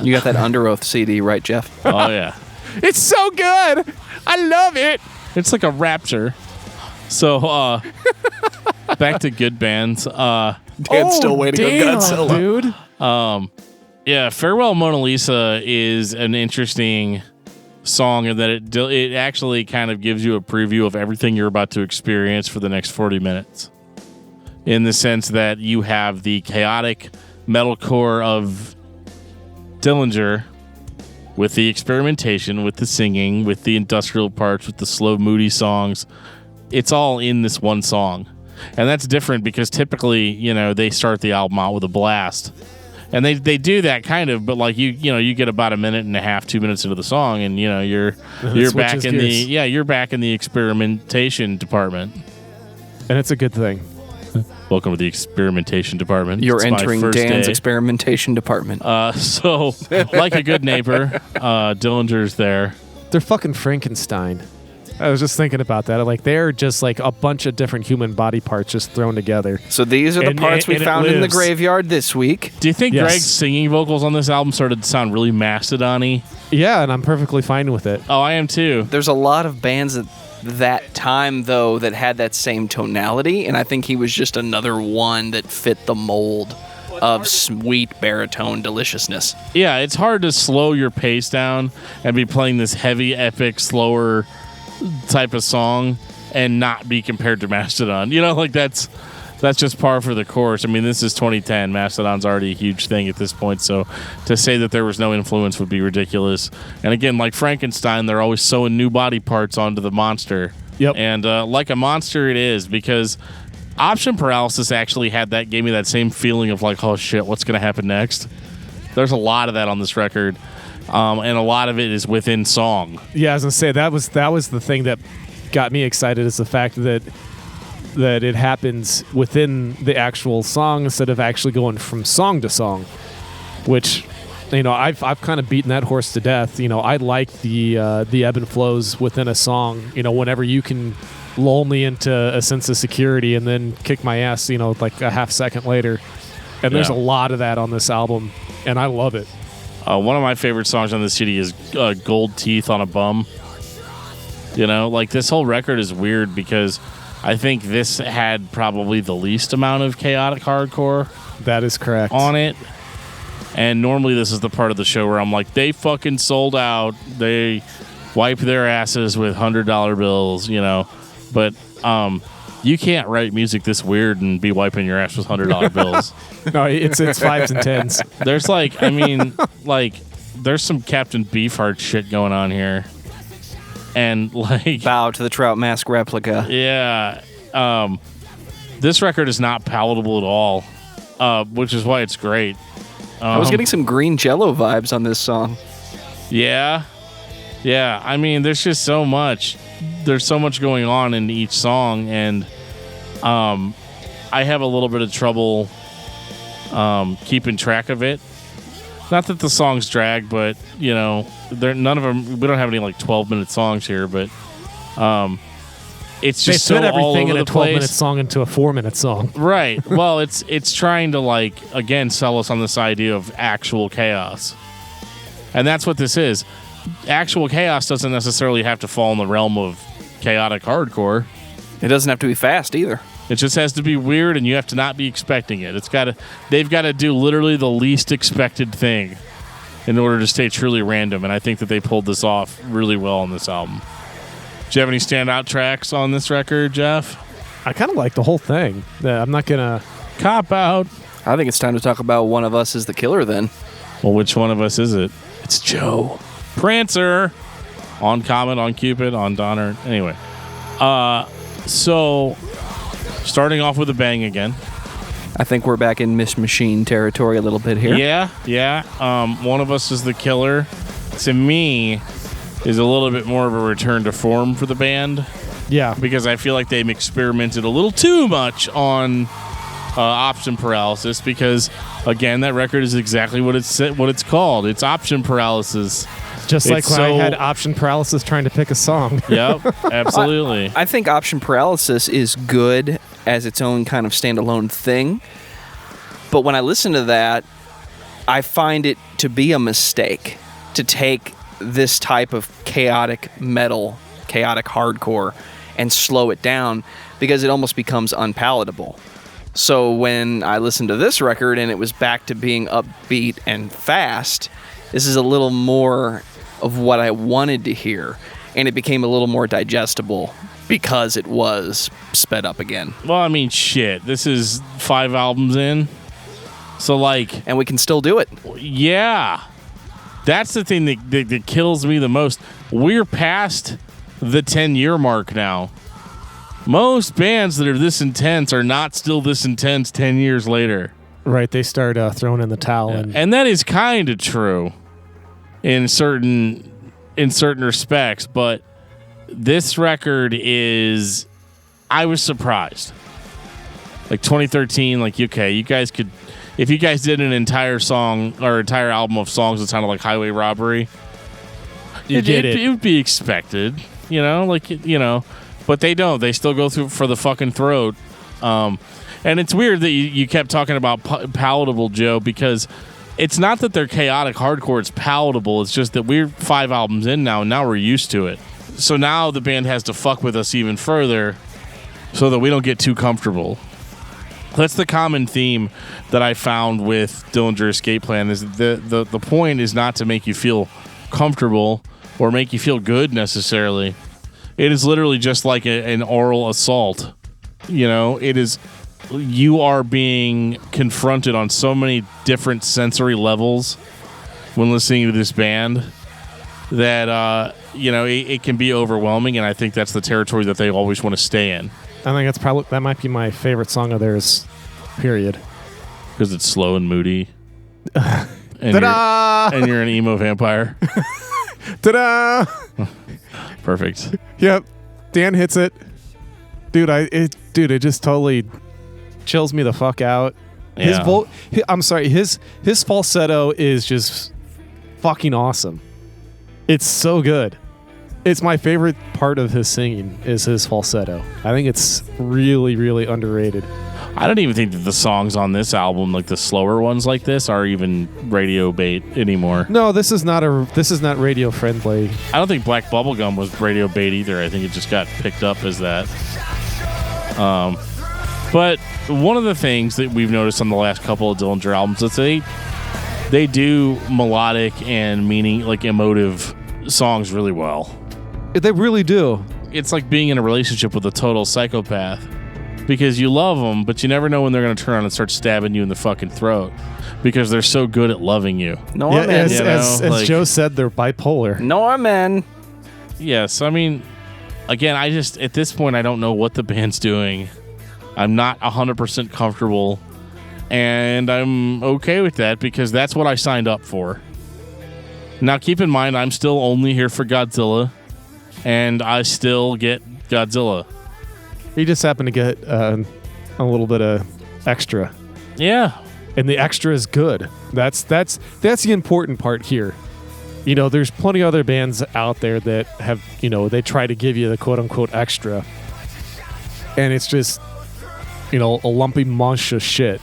You got that Under Oath CD, right, Geoff? Oh, yeah. It's so good. I love it. It's like a rapture. So, back to good bands. Dan's still waiting on Godzilla. Dude. Yeah, Farewell Mona Lisa is an interesting song in that it actually kind of gives you a preview of everything you're about to experience for the next 40 minutes. In the sense that you have the chaotic metalcore of Dillinger with the experimentation, with the singing, with the industrial parts, with the slow, moody songs. It's all in this one song. And that's different because typically, they start the album out with a blast. And they do that kind of, but like you get about 1.5 minutes, 2 minutes into the song, and you're back in you're back in the experimentation department. And it's a good thing. Welcome to the experimentation department. You're entering Dan's experimentation department. So, like a good neighbor, Dillinger's there. They're fucking Frankenstein. I was just thinking about that. Like, they're just like a bunch of different human body parts just thrown together. So these are the parts we found in the graveyard this week. Do you think Greg's singing vocals on this album started to sound really Mastodon-y? Yeah, and I'm perfectly fine with it. Oh, I am too. There's a lot of bands at that time, though, that had that same tonality, and I think he was just another one that fit the mold of sweet baritone deliciousness. Yeah, it's hard to slow your pace down and be playing this heavy, epic, slower type of song and not be compared to Mastodon. That's just par for the course. I mean, this is 2010. Mastodon's already a huge thing at this point, so to say that there was no influence would be ridiculous. And again, like Frankenstein, they're always sewing new body parts onto the monster. Yep. And like a monster it is, because Option Paralysis actually gave me that same feeling of like, oh shit, what's going to happen next? There's a lot of that on this record. And a lot of it is within song. Yeah, I was gonna say that was the thing that got me excited, is the fact that it happens within the actual song instead of actually going from song to song. Which, I've kind of beaten that horse to death. I like the ebb and flows within a song. Whenever you can lull me into a sense of security and then kick my ass, like a half second later. And there's a lot of that on this album, and I love it. One of my favorite songs on this CD is Gold Teeth on a Bum. This whole record is weird because I think this had probably the least amount of chaotic hardcore. That is correct. On it. And normally this is the part of the show where I'm like, they fucking sold out. They wipe their asses with $100 bills, But you can't write music this weird and be wiping your ass with $100 bills. No, it's 5s and 10s. There's there's some Captain Beefheart shit going on here. And bow to the Trout Mask replica. Yeah. This record is not palatable at all, which is why it's great. I was getting some Green Jello vibes on this song. Yeah. Yeah. I mean, there's just so much. There's so much going on in each song, and I have a little bit of trouble keeping track of it. Not that the songs drag, but none of them. We don't have any 12-minute songs here, but it's just so all over the place. They fit everything in a 12-minute song into a 4-minute song. Right. Well, it's trying to again sell us on this idea of actual chaos, and that's what this is. Actual chaos doesn't necessarily have to fall in the realm of chaotic hardcore. It doesn't have to be fast either. It just has to be weird, and you have to not be expecting it. They've got to do literally the least expected thing in order to stay truly random, and I think that they pulled this off really well on this album. Do you have any standout tracks on this record, Geoff? I kind of like the whole thing. I'm not gonna cop out. I think it's time to talk about One of Us is the Killer then. Well, which one of us is it? It's Joe. Prancer. On Comet, on Cupid, on Donner. Anyway. So, starting off with a bang again. I think we're back in Miss Machine territory a little bit here. Yeah. One of Us is the Killer. To me, is a little bit more of a return to form for the band. Yeah. Because I feel like they've experimented a little too much on option paralysis, because again, that record is exactly what it's called. It's option paralysis. Just like when I had option paralysis trying to pick a song. Yep, absolutely. I think option paralysis is good as its own kind of standalone thing. But when I listen to that, I find it to be a mistake to take this type of chaotic metal, chaotic hardcore, and slow it down, because it almost becomes unpalatable. So when I listened to this record and it was back to being upbeat and fast, this is a little more of what I wanted to hear, and it became a little more digestible because it was sped up again. Well, I mean, shit. This is 5 albums in. So, like... And we can still do it. Yeah. That's the thing that kills me the most. We're past the 10-year mark now. Most bands that are this intense are not still this intense 10 years later. Right, they start throwing in the towel. Yeah. And that is kind of true in certain respects, but this record is... I was surprised. Like 2013, like, okay, you guys could... If you guys did an entire song or entire album of songs that sounded like Highway Robbery, it would be expected, but they don't. They still go through for the fucking throat. And it's weird that you kept talking about palatable, Joe, because it's not that they're chaotic hardcore. It's palatable. It's just that we're 5 albums in now, and now we're used to it. So now the band has to fuck with us even further so that we don't get too comfortable. That's the common theme that I found with Dillinger Escape Plan, is the point is not to make you feel comfortable or make you feel good necessarily. It is literally just like an oral assault. It is, you are being confronted on so many different sensory levels when listening to this band that, it can be overwhelming, and I think that's the territory that they always want to stay in. I think that might be my favorite song of theirs, period. Because it's slow and moody. And Ta-da! You're an emo vampire. Ta-da! Perfect. Yep. Dan hits it. Dude, it just totally chills me the fuck out. Yeah. His falsetto is just fucking awesome. It's so good. It's my favorite part of his singing is his falsetto. I think it's really, really underrated. I don't even think that the songs on this album, like the slower ones like this, are even radio bait anymore. No, this is not radio friendly. I don't think Black Bubblegum was radio bait either. I think it just got picked up as that. But one of the things that we've noticed on the last couple of Dillinger albums is they do melodic and emotive songs really well. They really do. It's like being in a relationship with a total psychopath, because you love them, but you never know when they're going to turn on and start stabbing you in the fucking throat because they're so good at loving you. Norman. As Joe said, they're bipolar. Norman. Yes, I mean, again, at this point, I don't know what the band's doing. I'm not 100% comfortable, and I'm okay with that because that's what I signed up for. Now, keep in mind, I'm still only here for Godzilla, and I still get Godzilla. You just happen to get a little bit of extra. Yeah. And the extra is good. That's the important part here. There's plenty of other bands out there that have, they try to give you the quote-unquote extra. And it's just, a lumpy mush of shit.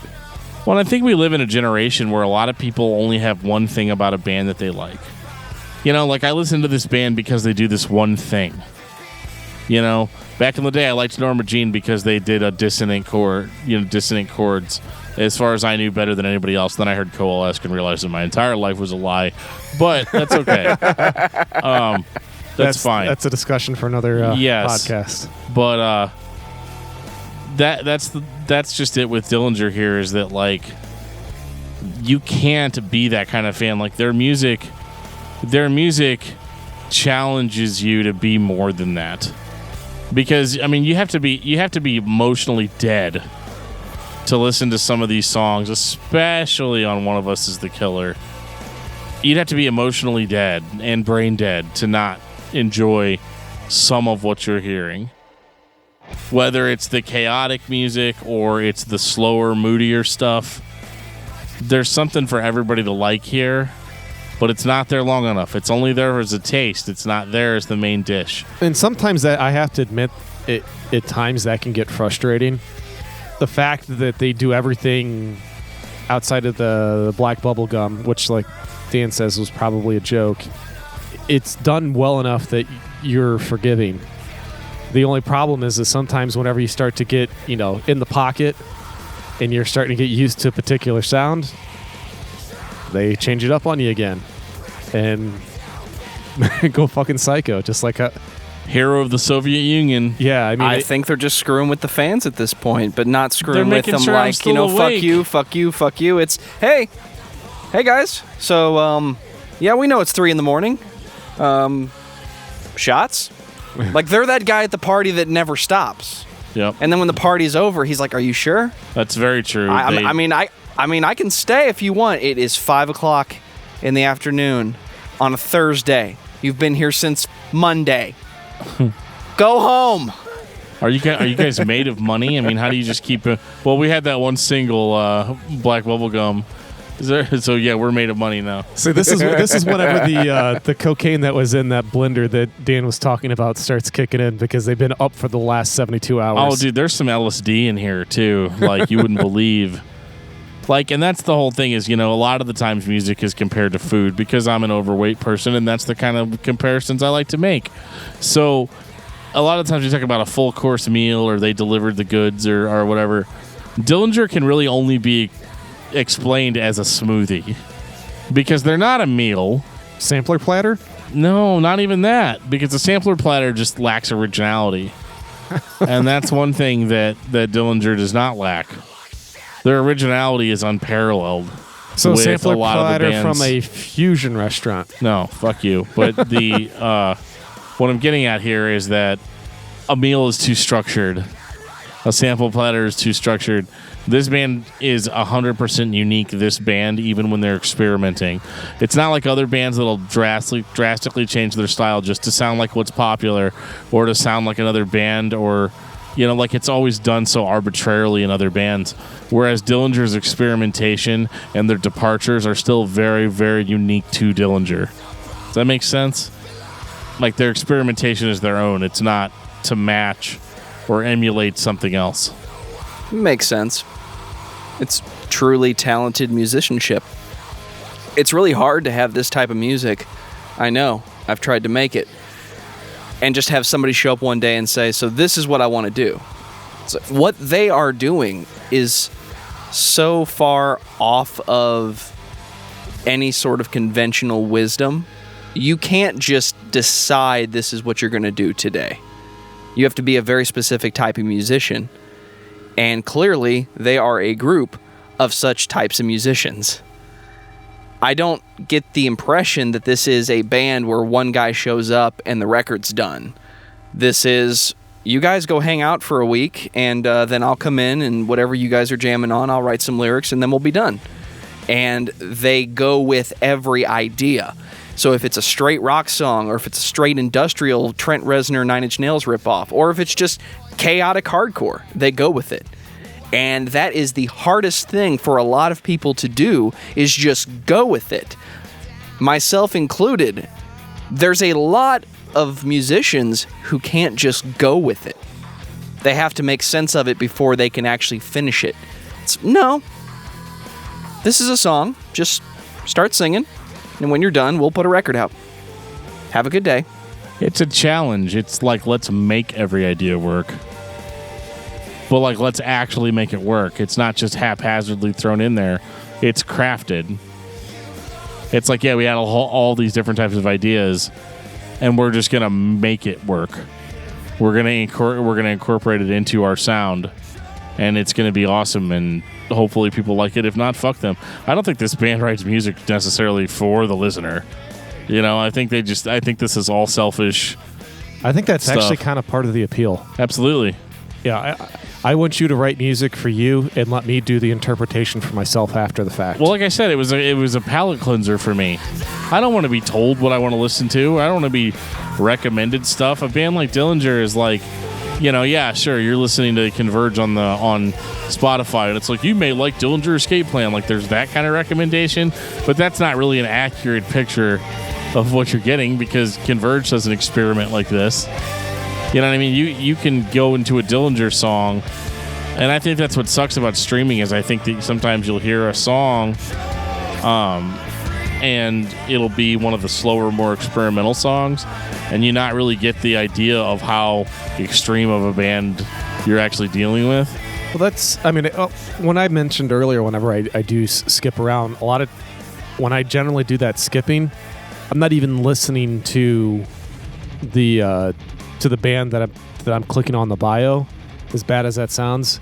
Well, I think we live in a generation where a lot of people only have one thing about a band that they like. Like I listen to this band because they do this one thing. Back in the day, I liked Norma Jean because they did a dissonant chords. As far as I knew, better than anybody else. Then I heard Coalesce and realized that my entire life was a lie. But that's okay. That's fine. That's a discussion for another podcast. But that's just it with Dillinger here, is that like you can't be that kind of fan. Like their music challenges you to be more than that. Because I mean, you have to be emotionally dead to listen to some of these songs, especially on One of Us Is the Killer. You'd have to be emotionally dead and brain dead to not enjoy some of what you're hearing. Whether it's the chaotic music or it's the slower, moodier stuff, there's something for everybody to like here, but it's not there long enough. It's only there as a taste. It's not there as the main dish. And sometimes that, I have to admit, at times that can get frustrating. The fact that they do everything outside of the black bubble gum, which, like Dan says, was probably a joke, it's done well enough that you're forgiving. The only problem is sometimes whenever you start to get, in the pocket and you're starting to get used to a particular sound, they change it up on you again and go fucking psycho, just like a hero of the Soviet Union. Yeah, I mean, I think they're just screwing with the fans at this point, but not screwing with making them sure I'm like, still awake. fuck you. It's, hey guys. So, yeah, we know it's 3 a.m. Shots? Like, they're that guy at the party that never stops. Yep. And then when the party's over, he's like, "Are you sure?" That's very true. I mean, I can stay if you want. It is 5:00 in the afternoon on a Thursday. You've been here since Monday. Go home. Are you guys made of money? I mean, how do you just keep it? Well, we had that one single, Black Bubblegum. So yeah, we're made of money now. So this is whenever the cocaine that was in that blender that Dan was talking about starts kicking in, because they've been up for the last 72 hours. Oh, dude, there's some LSD in here too. Like, you wouldn't believe. Like, and that's the whole thing is, a lot of the times music is compared to food, because I'm an overweight person, and that's the kind of comparisons I like to make. So a lot of times you talk about a full course meal, or they delivered the goods, or whatever. Dillinger can really only be explained as a smoothie, because they're not a meal. Sampler platter? No, not even that, because the sampler platter just lacks originality. And that's one thing that Dillinger does not lack. Their originality is unparalleled. So with sampler a lot platter of the bands. from a fusion restaurant. No, fuck you. But the what I'm getting at here is that a meal is too structured. A sample platter is too structured. This band is 100% unique, this band, even when they're experimenting. It's not like other bands that'll drastically change their style just to sound like what's popular, or to sound like another band, or, like it's always done so arbitrarily in other bands. Whereas Dillinger's experimentation and their departures are still very, very unique to Dillinger. Does that make sense? Like, their experimentation is their own. It's not to match or emulate something else. Makes sense. It's truly talented musicianship. It's really hard to have this type of music. I know. I've tried to make it. And just have somebody show up one day and say, "So this is what I want to do." So what they are doing is so far off of any sort of conventional wisdom. You can't just decide this is what you're going to do today. You have to be a very specific type of musician. And clearly, they are a group of such types of musicians. I don't get the impression that this is a band where one guy shows up and the record's done. This is, you guys go hang out for a week, and then I'll come in, and whatever you guys are jamming on, I'll write some lyrics, and then we'll be done. And they go with every idea. So if it's a straight rock song, or if it's a straight industrial Trent Reznor 9 Inch Nails ripoff, or if it's just chaotic hardcore, they go with it. And that is the hardest thing for a lot of people to do, is just go with it. Myself included. There's a lot of musicians who can't just go with it. They have to make sense of it before they can actually finish it. No. This is a song. Just start singing. And when you're done, we'll put a record out. Have a good day. It's a challenge. It's like, let's make every idea work. But, like, let's actually make it work. It's not just haphazardly thrown in there. It's crafted. It's like, yeah, we had all these different types of ideas, and we're just going to make it work. We're going to incorporate it into our sound, and it's going to be awesome, and hopefully people like it. If not, fuck them. I don't think this band writes music necessarily for the listener. I think this is all selfish. I think that's stuff. actually kind of part of the appeal. Absolutely. Yeah, I want you to write music for you and let me do the interpretation for myself after the fact. Well, like I said, it was a palate cleanser for me. I don't want to be told what I want to listen to. I don't want to be recommended stuff. A band like Dillinger is like, Yeah, sure, you're listening to Converge on Spotify, and it's like, you may like Dillinger Escape Plan. Like, there's that kind of recommendation, but that's not really an accurate picture of what you're getting, because Converge doesn't experiment like this. You know what I mean? You can go into a Dillinger song, and I think that's what sucks about streaming, is I think that sometimes you'll hear a song, and it'll be one of the slower, more experimental songs, and you not really get the idea of how extreme of a band you're actually dealing with. Well, when I mentioned earlier, whenever I do skip around, when I generally do that skipping, I'm not even listening to the band that I'm clicking on the bio, as bad as that sounds.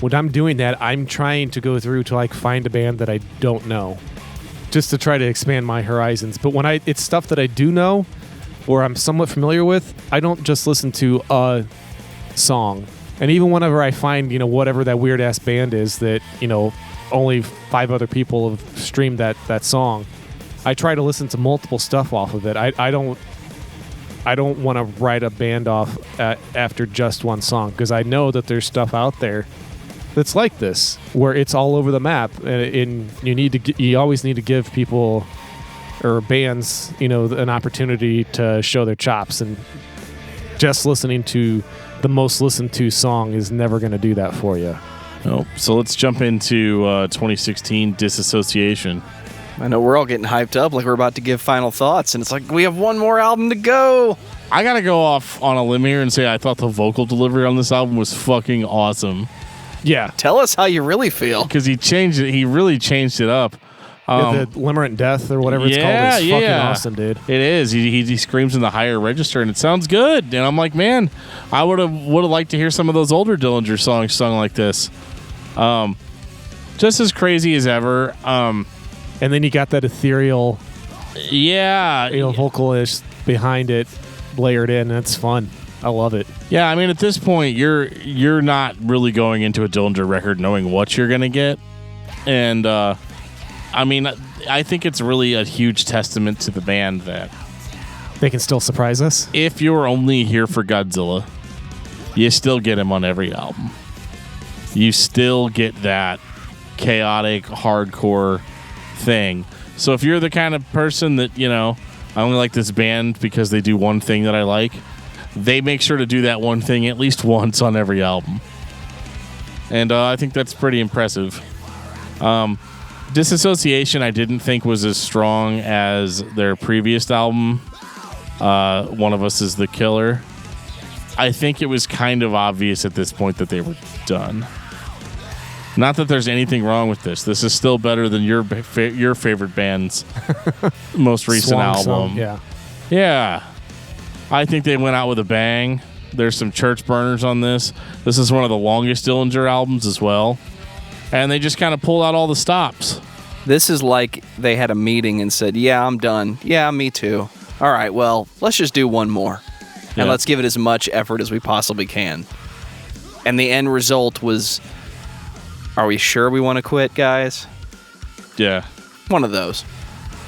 When I'm doing that, I'm trying to go through to like find a band that I don't know, just to try to expand my horizons. But when it's stuff that I do know or I'm somewhat familiar with, I don't just listen to a song. And even whenever I find, whatever that weird ass band is that, only 5 other people have streamed that song, I try to listen to multiple stuff off of it. I don't want to write a band off after just one song, because I know that there's stuff out there that's like this, where it's all over the map, and you always need to give people or bands, an opportunity to show their chops, and just listening to the most listened to song is never going to do that for you. Oh, so let's jump into 2016 Disassociation. I know we're all getting hyped up like we're about to give final thoughts, and it's like we have one more album to go. I gotta go off on a limb here and say I thought the vocal delivery on this album was fucking awesome. Yeah. Tell us how you really feel. Because he changed it. He really changed it up. The Limerent Death or whatever it's called is fucking awesome, dude. It is. He screams in the higher register, and it sounds good. And I'm like, man, I would have liked to hear some of those older Dillinger songs sung like this. Just as crazy as ever. And then you got that ethereal, vocalist behind it layered in. That's fun. I love it. Yeah, I mean, at this point, you're not really going into a Dillinger record knowing what you're gonna get, and I mean, I think it's really a huge testament to the band that they can still surprise us. If you're only here for Godzilla, you still get him on every album. You still get that chaotic, hardcore thing. So if you're the kind of person that, I only like this band because they do one thing that I like, they make sure to do that one thing at least once on every album. And I think that's pretty impressive. Disassociation I didn't think was as strong as their previous album, One of Us is the Killer. I think it was kind of obvious at this point that they were done. Not that there's anything wrong with this. This is still better than your favorite band's most recent album. Song, yeah. Yeah. I think they went out with a bang. There's some church burners on this. This is one of the longest Dillinger albums as well. And they just kind of pulled out all the stops. This is like they had a meeting and said, yeah, I'm done. Yeah, me too. All right, well, let's just do one more. Yeah. And let's give it as much effort as we possibly can. And the end result was, are we sure we want to quit, guys? Yeah. One of those.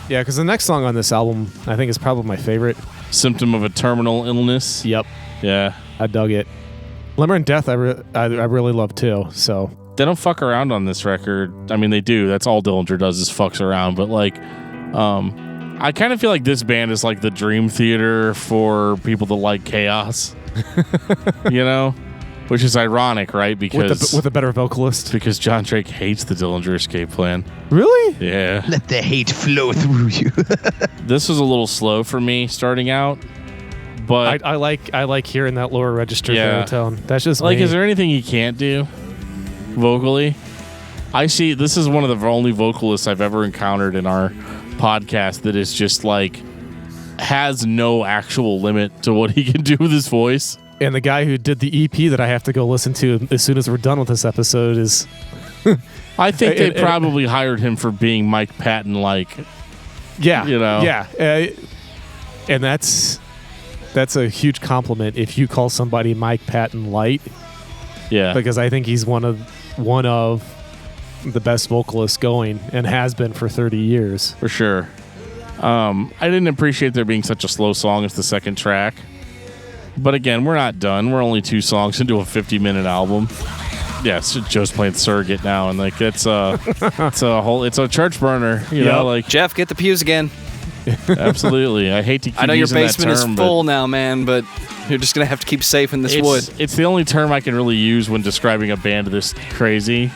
Yeah, because the next song on this album, I think, is probably my favorite. Symptom of a Terminal Illness. Yep. Yeah. I dug it. Limerent Death, I really love too, so... They don't fuck around on this record. I mean, they do. That's all Dillinger does is fucks around. But, I kind of feel like this band is like the dream theater for people that like chaos. Which is ironic, right? Because with a better vocalist. Because John Drake hates the Dillinger Escape Plan. Really? Yeah. Let the hate flow through you. This was a little slow for me starting out, but I like hearing that lower register baritone. That's just like, me. is there anything he can't do vocally? I see. This is one of the only vocalists I've ever encountered in our podcast that is just like has no actual limit to what he can do with his voice. And the guy who did the EP that I have to go listen to as soon as we're done with this episode is... I think they probably hired him for being Mike Patton-like. Yeah. Yeah. And that's a huge compliment if you call somebody Mike Patton light. Yeah. Because I think he's one of the best vocalists going and has been for 30 years. For sure. I didn't appreciate there being such a slow song as the second track. But again, we're not done. We're only 2 songs into a 50-minute album. Yes, Joe's playing Surrogate now, and like it's a church burner, you know. Like Geoff, get the pews again. Absolutely, I hate to keep I know your using that basement term, is full now, man, but you're just gonna have to keep safe in this wood. It's the only term I can really use when describing a band this crazy.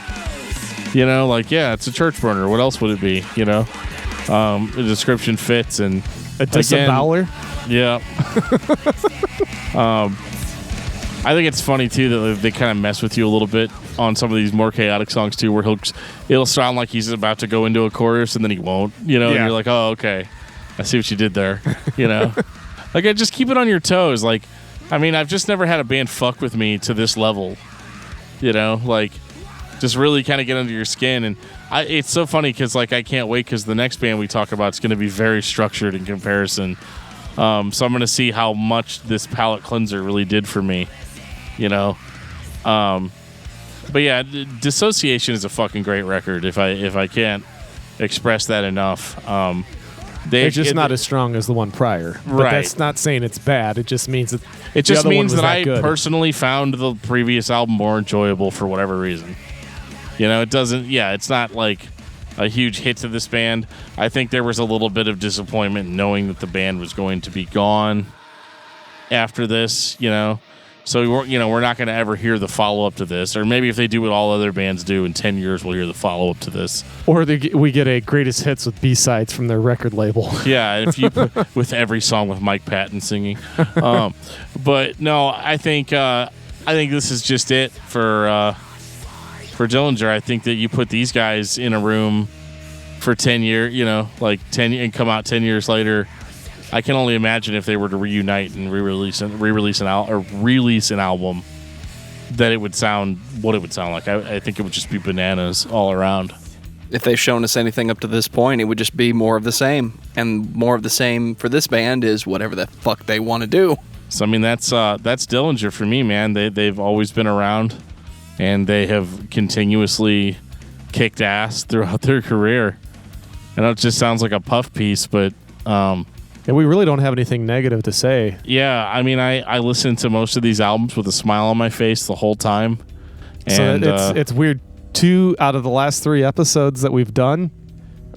You know, like it's a church burner. What else would it be? You know, the description fits, and a disemboweler. Yeah. I think it's funny too that they kind of mess with you a little bit on some of these more chaotic songs too, where it'll sound like he's about to go into a chorus and then he won't, you know, and you're like, oh, okay, I see what you did there, you know. Like, just keep it on your toes. Like, I mean, I've just never had a band fuck with me to this level, you know, like just really kind of get under your skin. And it's so funny because like I can't wait because the next band we talk about is going to be very structured in comparison. So I'm going to see how much this palate cleanser really did for me. You know, but yeah, Dissociation is a fucking great record. If I can't express that enough, they're just not as strong as the one prior. But right. That's not saying it's bad. It just means that I personally found the previous album more enjoyable for whatever reason. You know, it doesn't. Yeah, it's not like a huge hit to this band. I think there was a little bit of disappointment knowing that the band was going to be gone after this. You know. So we're not going to ever hear the follow-up to this. Or maybe if they do what all other bands do, in 10 years we'll hear the follow-up to this. Or we get a greatest hits with B-sides from their record label. Yeah, if you with every song with Mike Patton singing. But no, I think this is just it for Dillinger. I think that you put these guys in a room for 10 years, you know, like 10 and come out 10 years later. I can only imagine if they were to reunite and release an album, that it would sound what it would sound like. I think it would just be bananas all around. If they've shown us anything up to this point, it would just be more of the same. And more of the same for this band is whatever the fuck they want to do. So I mean that's Dillinger for me, man. They've always been around, and they have continuously kicked ass throughout their career. I know it just sounds like a puff piece, but. And we really don't have anything negative to say. Yeah, I mean, I listened to most of these albums with a smile on my face the whole time. And so it's weird. 2 out of the last 3 episodes that we've done,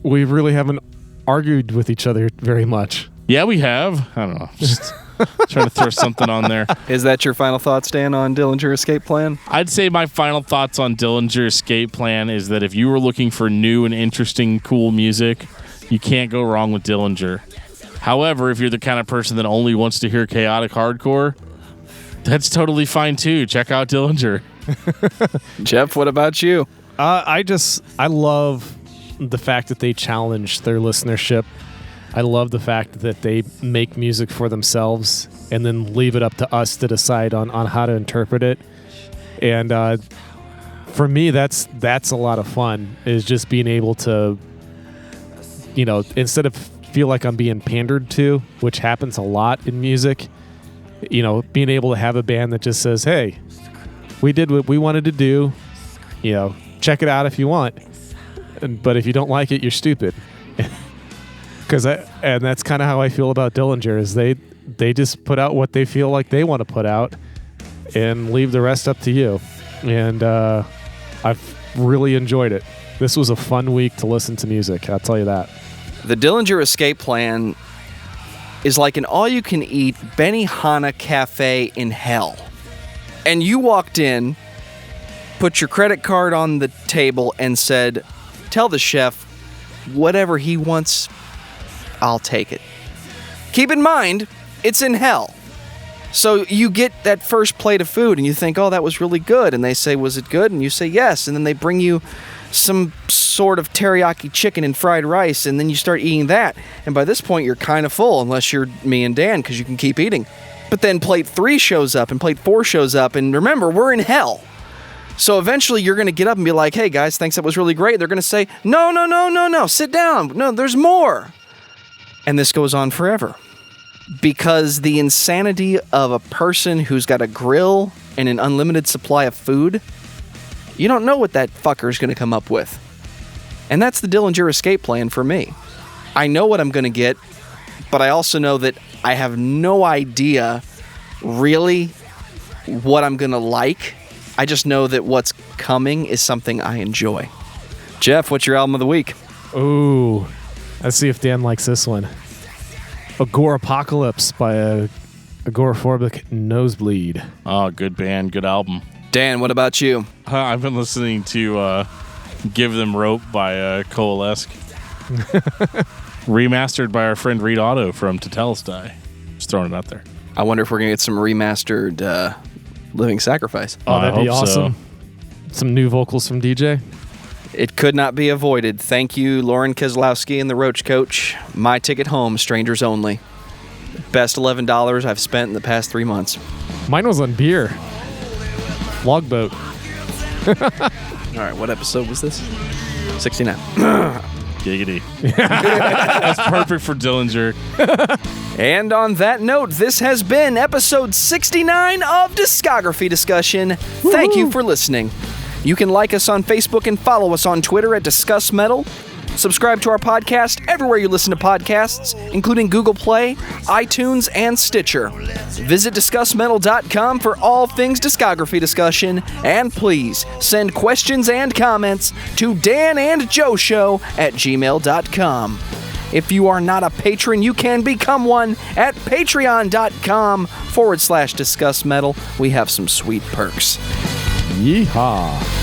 we really haven't argued with each other very much. Yeah, we have. I don't know. Just trying to throw something on there. Is that your final thoughts, Dan, on Dillinger Escape Plan? I'd say my final thoughts on Dillinger Escape Plan is that if you were looking for new and interesting, cool music, you can't go wrong with Dillinger. However, if you're the kind of person that only wants to hear chaotic hardcore, that's totally fine too. Check out Dillinger. Geoff, what about you? I love the fact that they challenge their listenership. I love the fact that they make music for themselves and then leave it up to us to decide on how to interpret it. And for me, that's a lot of fun, is just being able to, you know, instead of feel like I'm being pandered to, which happens a lot in music, you know, being able to have a band that just says, hey, we did what we wanted to do, you know, check it out if you want, but if you don't like it, you're stupid. And that's kind of how I feel about Dillinger, is they just put out what they feel like they want to put out and leave the rest up to you. And I've really enjoyed it. This was a fun week to listen to music, I'll tell you that. The Dillinger Escape Plan is like an all-you-can-eat Benihana cafe in hell. And you walked in, put your credit card on the table, and said, tell the chef whatever he wants, I'll take it. Keep in mind, it's in hell. So you get that first plate of food, and you think, oh, that was really good. And they say, was it good? And you say, yes. And then they bring you some sort of teriyaki chicken and fried rice, and then you start eating that. And by this point, you're kind of full, unless you're me and Dan, because you can keep eating. But then plate 3 shows up, and plate 4 shows up, and remember, we're in hell. So eventually, you're going to get up and be like, hey, guys, thanks, that was really great. They're going to say, no, sit down. No, there's more. And this goes on forever. Because the insanity of a person who's got a grill and an unlimited supply of food, you don't know what that fucker's going to come up with. And that's the Dillinger Escape Plan for me. I know what I'm going to get, but I also know that I have no idea really what I'm going to like. I just know that what's coming is something I enjoy. Geoff, what's your album of the week? Ooh, let's see if Dan likes this one. Agorapocalypse by Agoraphobic Nosebleed. Oh, good band, good album. Dan, what about you? I've been listening to Give Them Rope by Coalesce. Remastered by our friend Reed Otto from Tetelestai. Just throwing it out there. I wonder if we're going to get some remastered Living Sacrifice. Oh, that'd I be hope awesome. so. Some new vocals from DJ. It could not be avoided. Thank you, Lauren Keselowski and the Roach Coach. My ticket home, strangers only. Best $11 I've spent in the past 3 months. Mine was on beer. Logboat. All right, what episode was this? 69. Giggity. That's perfect for Dillinger. And on that note, this has been episode 69 of Discography Discussion. Thank you for listening. You can like us on Facebook and follow us on Twitter at discussmetal. Subscribe to our podcast everywhere you listen to podcasts, including Google Play, iTunes, and Stitcher. Visit discussmetal.com for all things discography discussion, and please send questions and comments to danandjoeshow@gmail.com. If you are not a patron, you can become one at patreon.com/discussmetal. We have some sweet perks. Yeehaw.